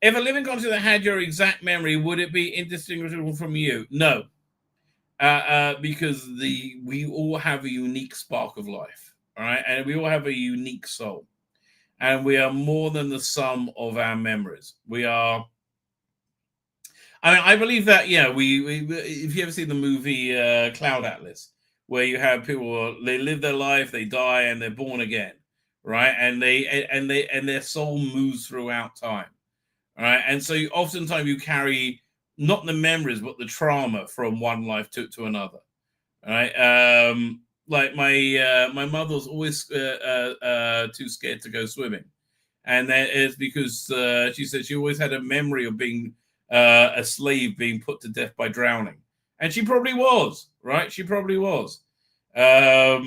If a living consciousness had your exact memory, would it be indistinguishable from you? No. Because we all have a unique spark of life. All right, and we all have a unique soul, and we are more than the sum of our memories. We are. I mean, I believe that. Yeah, we if you ever see the movie Cloud Atlas, where you have people, they live their life, they die, and they're born again, right? And their soul moves throughout time, all right. And so oftentimes you carry not the memories, but the trauma from one life to another, all right. Like my mother was always too scared to go swimming, and that is because she said she always had a memory of being a slave being put to death by drowning, and she probably was, right? She probably was, a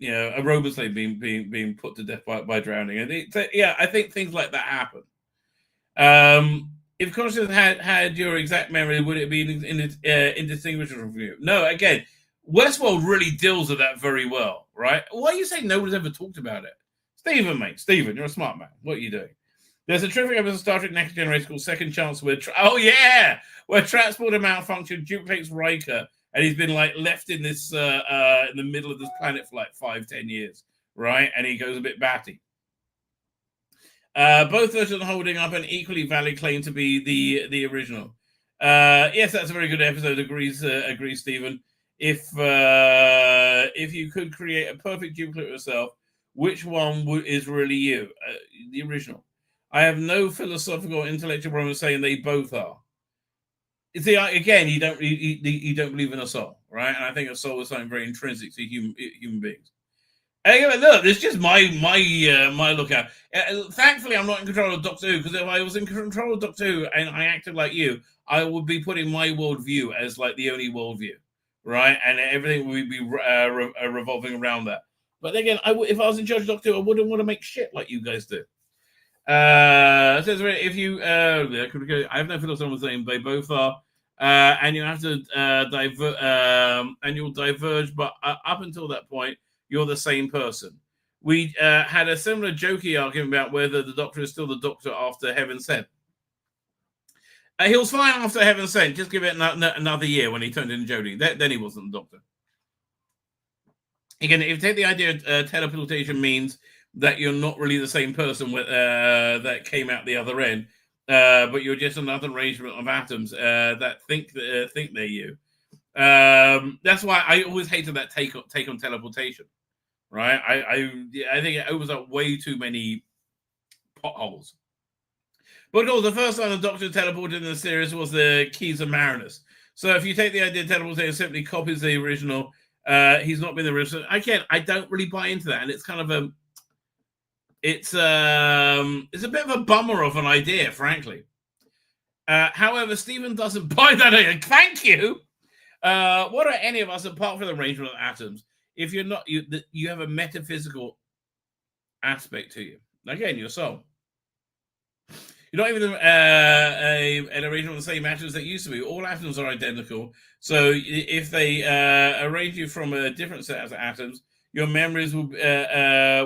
Roman slave being put to death by drowning, and I think things like that happen. If consciousness had your exact memory, would it be indistinguishable from you? No, again. Westworld really deals with that very well, right? Why are you saying nobody's ever talked about it? Stephen, you're a smart man. What are you doing? There's a terrific episode of Star Trek Next Generation called Second Chance where transporter malfunction duplicates Riker, and he's been left in this in the middle of this planet for 5-10 years, right? And he goes a bit batty. Both versions are holding up an equally valid claim to be the original. Yes, that's a very good episode. Agrees, Stephen. If you could create a perfect duplicate of yourself, which one is really you? The original. I have no philosophical or intellectual problem saying they both are. See, again, you don't believe in a soul, right? And I think a soul is something very intrinsic to human beings. Anyway, look, it's just my lookout. Thankfully, I'm not in control of Doctor Who, because if I was in control of Doctor Who and I acted like you, I would be putting my worldview as the only worldview. Right, and everything would be revolving around that. But again, if I was in charge of Doctor Who, I wouldn't want to make shit like you guys do. Says if you, I have no philosophy saying they both are, and you have to and you'll diverge. But up until that point, you're the same person. We had a similar jokey argument about whether the Doctor is still the Doctor after Heaven Sent. He was fine after Heaven Sent. Just give it another year when he turned into Jody. Then he wasn't the Doctor. Again, if you take the idea of teleportation means that you're not really the same person that came out the other end, but you're just another arrangement of atoms that think they're you. That's why I always hated that take on teleportation. Right? I think it opens up way too many potholes. But of course, the first time the Doctor teleported in the series was the Keys of Marinus. So if you take the idea of teleportation simply copies the original, he's not been the original. Again, I don't really buy into that, and it's kind of it's a bit of a bummer of an idea, frankly. However, Stephen doesn't buy that idea. Thank you. What are any of us apart from the arrangement of atoms? If you're not, you have a metaphysical aspect to you. Again, your soul. You're not even an arrangement of the same atoms that used to be. All atoms are identical. So if they arrange you from a different set of atoms, your memories will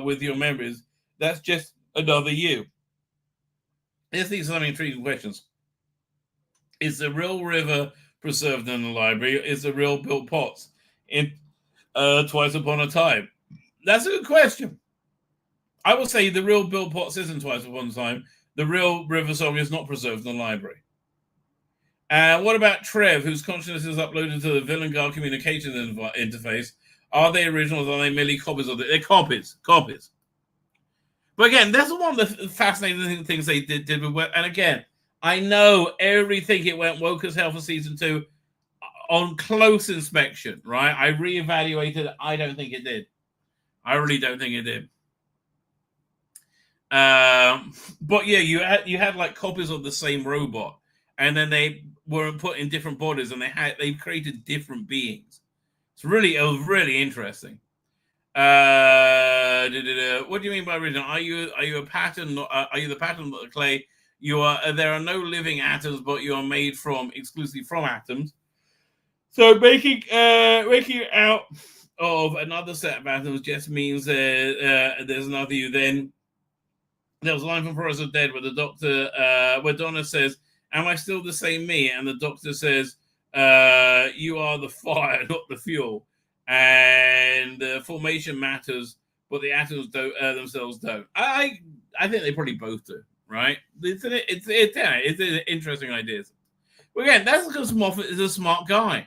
with your memories. That's just another you. These are some intriguing questions. Is the real river preserved in the library? Is the real Bill Potts in Twice Upon a Time? That's a good question. I will say the real Bill Potts isn't Twice Upon a Time. The real River Song is not preserved in the library. What about Trev, whose consciousness is uploaded to the Villain Guard communication interface? Are they originals? Are they merely copies of it? They're copies. But again, that's one of the fascinating things they did with Web. And again, I know everything it went woke as hell for season 2 on close inspection, right? I reevaluated. I don't think it did. I really don't think it did. But yeah, you had like copies of the same robot, and then they were put in different bodies, and they created different beings. It was really interesting. What do you mean by original? Are you a pattern? Are you the pattern, not the clay? You are. There are no living atoms, but you are made exclusively from atoms. So making out of another set of atoms just means there's another you. Then there was a line from Forest of Dead where the Doctor, where Donna says, "Am I still the same me?" And the Doctor says, "You are the fire, not the fuel." And the formation matters, but the atoms themselves don't. I think they probably both do, right? It's an interesting ideas. But again, that's because Moffat is a smart guy,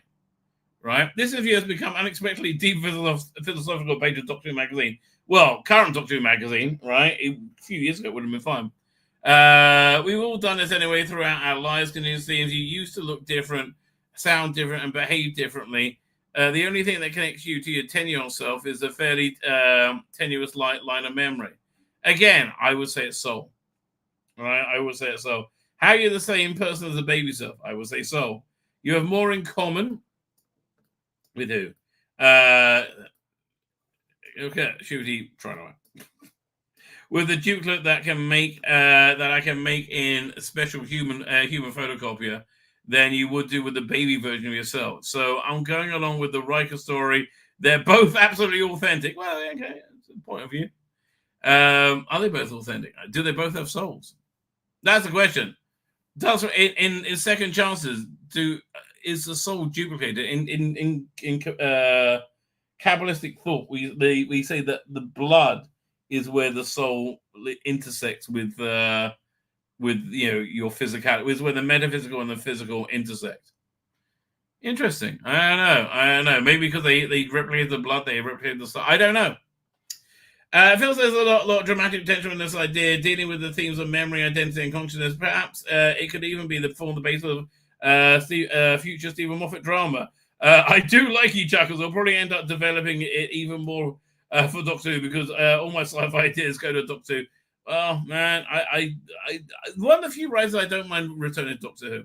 right? This interview has become unexpectedly deep philosophical page of Doctor Who magazine. Well, current Doctor Who magazine, right? A few years ago it would have been fun. We've all done this anyway throughout our lives. Continuous themes. You used to look different, sound different, and behave differently. The only thing that connects you to your 10-year-old self is a fairly tenuous line of memory. Again, I would say it's soul. Right? I would say it's soul. How are you the same person as a baby self? I would say soul. You have more in common with who? Okay, Shooty, try to with the duplicate that can make that I can make in a special human photocopier than you would do with the baby version of yourself. So I'm going along with the Riker story. They're both absolutely authentic. Well, okay, that's a point of view. Are they both authentic? Do they both have souls? That's the question. Does in second chances is the soul duplicated? In Kabbalistic thought, we say that the blood is where the soul intersects with your physicality, is where the metaphysical and the physical intersect. Interesting. I don't know. Maybe because they replicate the blood, they replicate the soul. I don't know. It feels there's a lot of dramatic potential in this idea, dealing with the themes of memory, identity, and consciousness. Perhaps it could even be the basis of future Stephen Moffat drama. I do like you, chuckles. I'll probably end up developing it even more for Doctor Who, because all my sci-fi ideas go to Doctor Who. Oh man, I one of the few writers I don't mind returning to Doctor Who.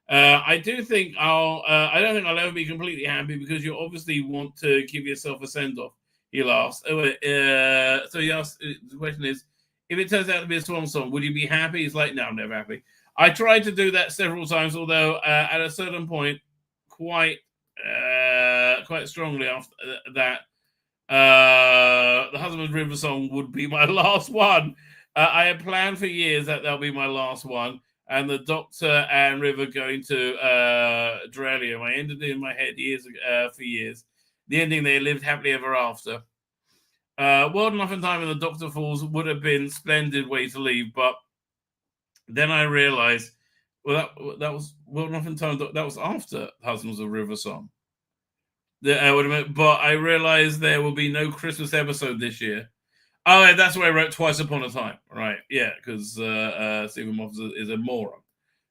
I do think I don't think I'll ever be completely happy, because you obviously want to give yourself a send-off. He laughs. So he asks, the question is, if it turns out to be a swan song, would you be happy? He's like, no, I'm never happy. I tried to do that several times, although at a certain point, quite strongly after that, the Husband's River song would be my last one. I had planned for years that that'll be my last one, and the Doctor and River going to Drellium. I ended it in my head for years. The ending, they lived happily ever after. World Enough in Time and the Doctor Falls would have been splendid way to leave, but then I realised, well, that was World Enough in Time. That was after Husbands of River song. But I realised there will be no Christmas episode this year. Oh, yeah, that's where I wrote Twice Upon a Time, right? Yeah, because Stephen Moffat is a moron,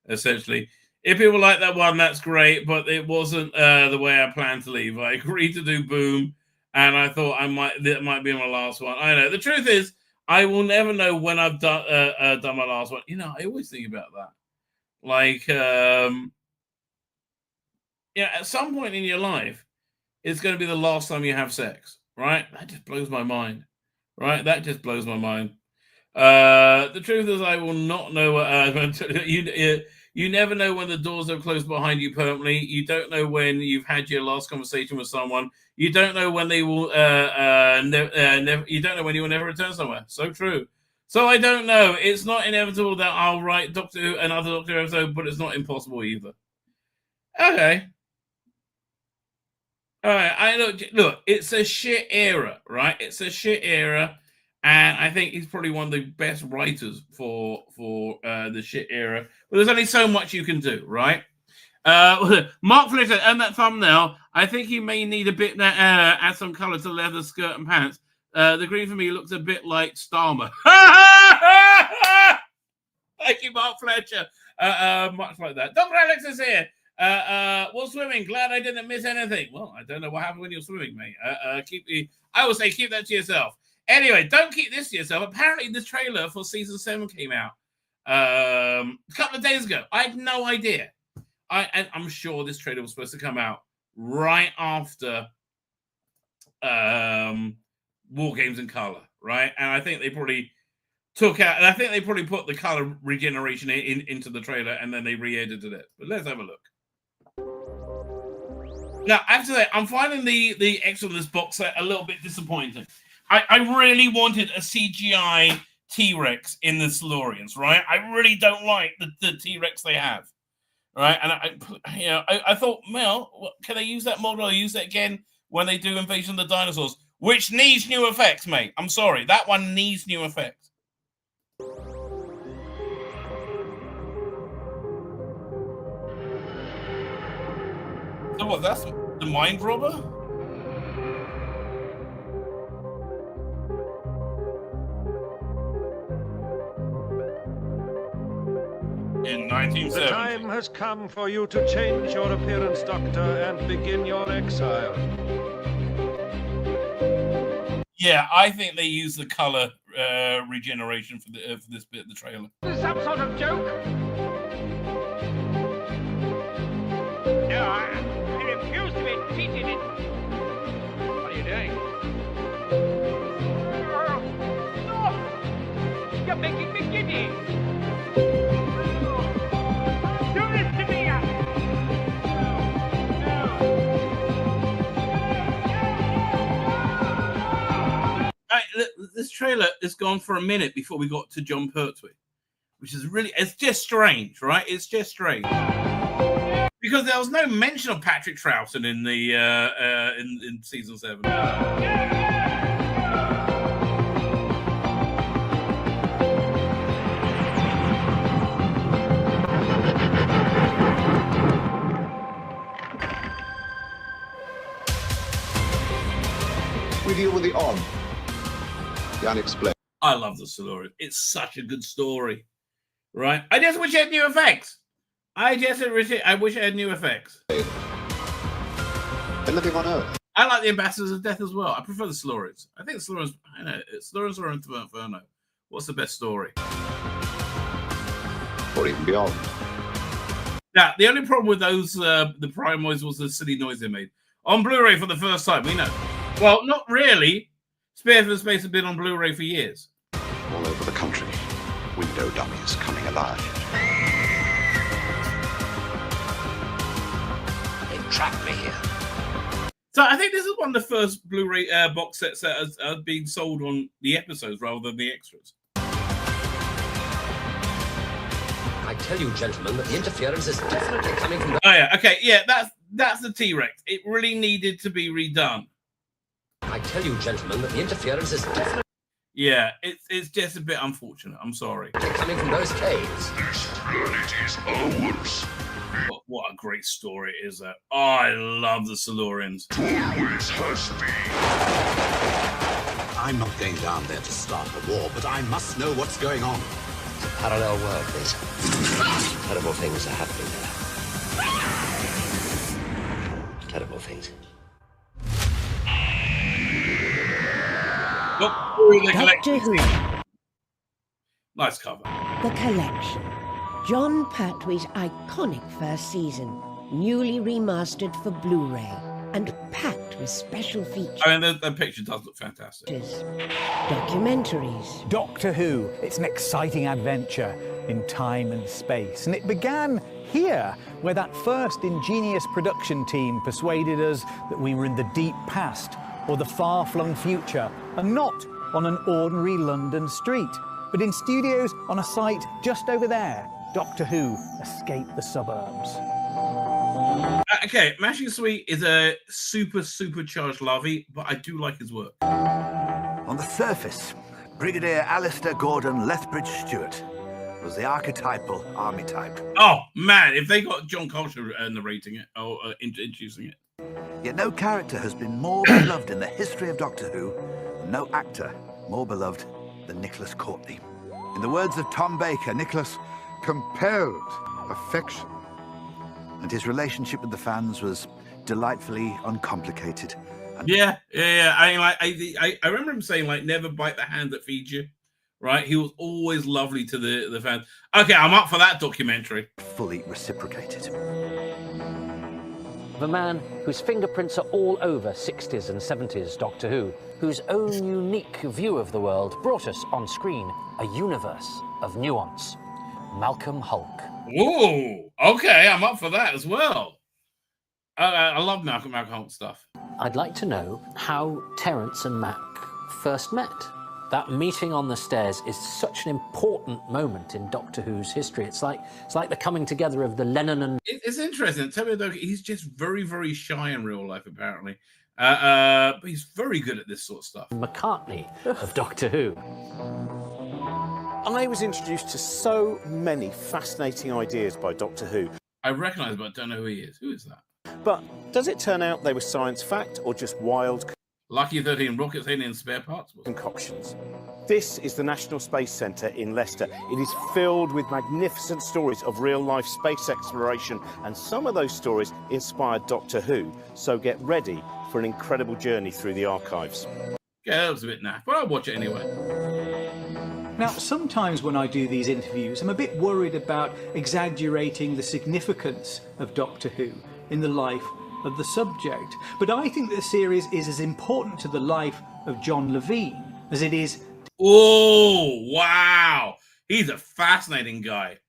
essentially. If people like that one, that's great, but it wasn't the way I planned to leave. I agreed to do Boom, and I thought that might be my last one. I know. The truth is, I will never know when I've done my last one. You know, I always think about that. Like, at some point in your life, it's going to be the last time you have sex, right? That just blows my mind, right? That just blows my mind. The truth is, I will not know what you never know when the doors are closed behind you permanently. You don't know when you've had your last conversation with someone. You don't know when they will. You don't know when you will never return somewhere. So true. So I don't know. It's not inevitable that I'll write another Doctor Who episode, but it's not impossible either. Okay. All right. Look. It's a shit era, right? It's a shit era. And I think he's probably one of the best writers for the shit era. But there's only so much you can do, right? Mark Flitter and that thumbnail, I think he may need a bit add some colour to leather skirt and pants. The green for me looks a bit like Starmer. Thank you, Mark Fletcher. Much like that. Dr. Alex is here. Well, swimming. Glad I didn't miss anything. Well, I don't know what happened when you're swimming, mate. I would say keep that to yourself. Anyway, don't keep this to yourself. Apparently, the trailer for season 7 came out a couple of days ago. I had no idea. I'm sure this trailer was supposed to come out right after War Games in Color, right? And I think they probably took out. I think they probably put the color regeneration into the trailer, and then they re-edited it. But let's have a look. Now, I have to say, I'm finding the extra of this box set a little bit disappointing. I really wanted a CGI T-Rex in the Silurians, right? I really don't like the T-Rex they have, right? And I thought, well, can they use that model or use that again when they do Invasion of the Dinosaurs, which needs new effects, mate? I'm sorry, that one needs new effects. So what? That's the Mind Robber. In 1970. The time has come for you to change your appearance, Doctor, and begin your exile. Yeah, I think they use the color regeneration for this bit of the trailer. Is this some sort of joke? No, I refuse to be cheated. What are you doing? Stop! You're making me giddy. This trailer has gone for a minute before we got to John Pertwee, which is it's just strange, right? It's just strange. Because there was no mention of Patrick Troughton in the in season 7. We deal with the odd. The unexplained. I love the Silurian. It's such a good story, right? I just wish it had new effects. I wish it had new effects. They're living on Earth. I like the Ambassadors of Death as well. I prefer the Silurians. I think the Silurians. I know Silurians are Inferno. What's the best story? Or even beyond. Now, the only problem with those the Prime noise was the silly noise they made on Blu-ray for the first time. We know. Well, not really. Spare for the Space has been on Blu-ray for years. All over the country, window dummies coming alive. They've trapped me here. So I think this is one of the first Blu-ray box sets that has been sold on the episodes rather than the extras. I tell you, gentlemen, that the interference is definitely coming from... Oh, yeah. Okay, yeah, that's the T-Rex. It really needed to be redone. I tell you, gentlemen, that the interference is definitely... Yeah, it's just a bit unfortunate. I'm sorry. Coming from those caves. This planet is ours. What a great story it is that. Oh, I love the Silurians. Always has been. I'm not going down there to start a war, but I must know what's going on. It's a parallel world, Liz. Terrible things are happening there. Terrible things. Doctor Who. Nice cover. The Collection. John Pertwee's iconic first season, newly remastered for Blu-ray and packed with special features. I mean, the picture does look fantastic. Documentaries. Doctor Who. It's an exciting adventure in time and space. And it began here, where that first ingenious production team persuaded us that we were in the deep past or the far-flung future, and not on an ordinary London street, but in studios on a site just over there. Doctor Who escaped the suburbs. Okay, Matthew Sweet is a supercharged lovey, but I do like his work. On the surface, Brigadier Alistair Gordon Lethbridge Stewart was the archetypal army type. Oh man, if they got John Culture narrating it or introducing it. Yet no character has been more beloved in the history of Doctor Who, and no actor more beloved than Nicholas Courtney. In the words of Tom Baker, Nicholas compelled affection, and his relationship with the fans was delightfully uncomplicated. Yeah. I mean, like, I remember him saying, like, never bite the hand that feeds you, right? He was always lovely to the fans. Okay, I'm up for that documentary. Fully reciprocated. Of a man whose fingerprints are all over 60s and 70s Doctor Who, whose own unique view of the world brought us on screen a universe of nuance. Malcolm Hulke. Ooh, okay, I'm up for that as well. I love Malcolm Hulke stuff. I'd like to know how Terence and Mac first met. That meeting on the stairs is such an important moment in Doctor Who's history. It's like the coming together of the Lennon and... It's interesting. Tell me, he's just very, very shy in real life, apparently. But he's very good at this sort of stuff. McCartney of Doctor Who. I was introduced to so many fascinating ideas by Doctor Who. I recognise, but I don't know who he is. Who is that? But does it turn out they were science fact or just wild... Lucky 13 rockets, alien spare parts? Concoctions. This is the National Space Centre in Leicester. It is filled with magnificent stories of real-life space exploration, and some of those stories inspired Doctor Who. So get ready for an incredible journey through the archives. Yeah, that was a bit naff, but I'll watch it anyway. Now, sometimes when I do these interviews, I'm a bit worried about exaggerating the significance of Doctor Who in the life of the subject. But I think that the series is as important to the life of John Levine as it is... Oh, wow. He's a fascinating guy.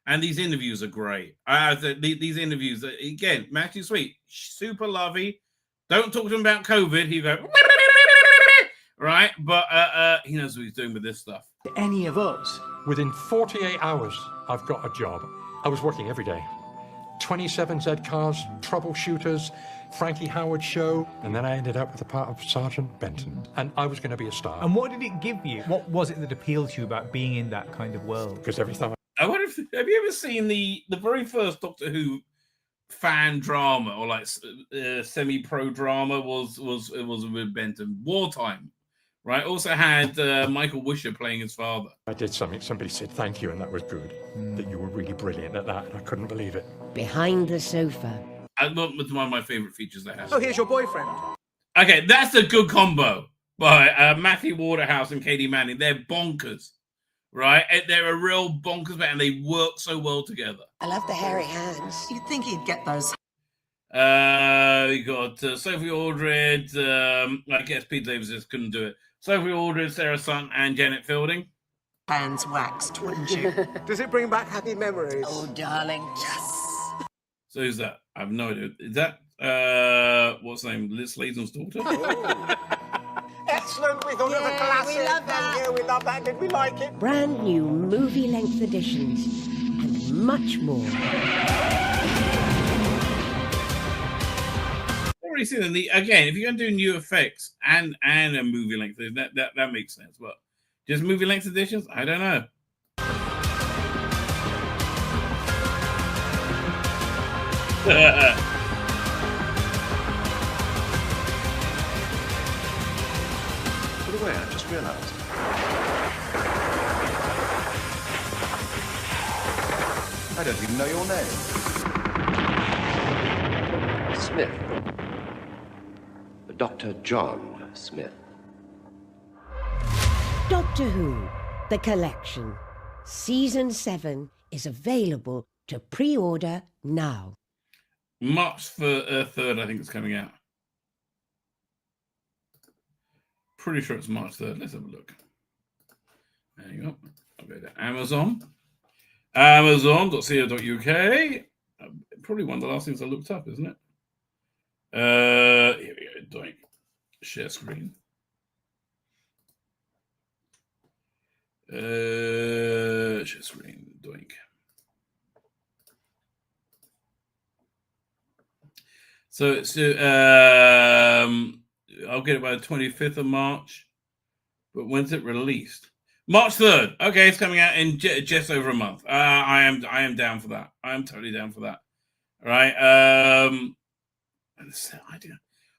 And these interviews are great. These interviews, again, Matthew Sweet, super lovey. Don't talk to him about COVID. He go... Right? But he knows what he's doing with this stuff. Any of us. Within 48 hours, I've got a job. I was working every day. 27 Z cars, troubleshooters, Frankie Howard show, and then I ended up with the part of Sergeant Benton, and I was going to be a star. And what did it give you? What was it that appealed to you about being in that kind of world? Because every time I wonder if have you ever seen the very first Doctor Who fan drama or like semi-pro drama was with Benton, Wartime. Right, also had Michael Wisher playing his father. I did something, somebody said thank you, and that was good. That you were really brilliant at that, and I couldn't believe it. Behind the sofa. It's one of my favourite features they have. Oh, here's your boyfriend. Okay, that's a good combo by Matthew Waterhouse and Katie Manning. They're bonkers, right? They're a real bonkers band, and they work so well together. I love the hairy hands. You'd think he'd get those. We got Sophie Aldred. I guess Pete Davis just couldn't do it. Sophie Aldred, Sarah Sutton, and Janet Fielding. Hands waxed, wouldn't you? Does it bring back happy memories? Oh, darling, yes. So who's that? I have no idea. Is that what's her name? Liz Sladen's daughter? Excellent. We thought it was a classic. We love that. Yeah, we love that. Did we like it? Brand new movie-length editions and much more. Already seen them. Again, if you're going to do new effects and a movie length, that makes sense. But just movie length editions, I don't know. the way, I just realized. I don't even know your name. Smith. Dr. John Smith. Doctor Who, The Collection. Season 7 is available to pre-order now. March 3rd, I think it's coming out. Pretty sure it's March 3rd. Let's have a look. There you go. I'll go to Amazon. Amazon.co.uk. Probably one of the last things I looked up, isn't it? Here we go. Doink. Share screen. Share screen. Doink. So it's I'll get it by the 25th of March. But when's it released? March 3rd. Okay, it's coming out in just over a month. I am down for that. I am totally down for that. All right.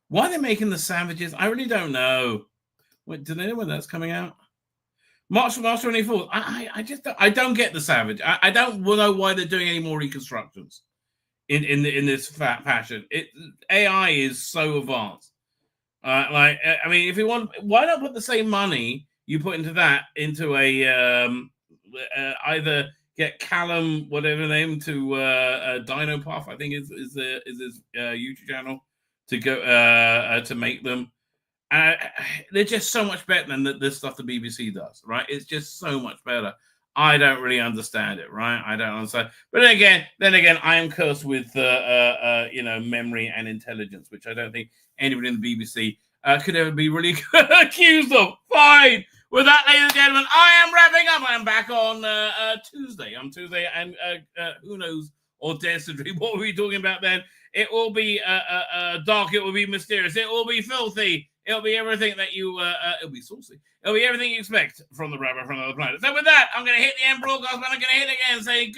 Why they're making the sandwiches, I really don't know. Wait, do they know when that's coming out? March 24th. I don't get the savage. I don't know why they're doing any more reconstructions in this fashion. AI is so advanced. I mean, if you want, why not put the same money you put into that into a either get Callum, whatever name, to Dino Puff, I think is his YouTube channel, to go to make them. They're just so much better than the stuff the BBC does, right? It's just so much better. I don't really understand it, right? I don't understand. But then again, I am cursed with memory and intelligence, which I don't think anybody in the BBC could ever be really accused of. Fine. With that, ladies and gentlemen, I am wrapping up. I'm back on Tuesday. On Tuesday, and who knows or dares to dream what we'll be talking about then. It will be dark. It will be mysterious. It will be filthy. It'll be everything that you. It'll be saucy. It'll be everything you expect from the Rabbi from another planet. So with that, I'm going to hit the end broadcast, and I'm going to hit again and say.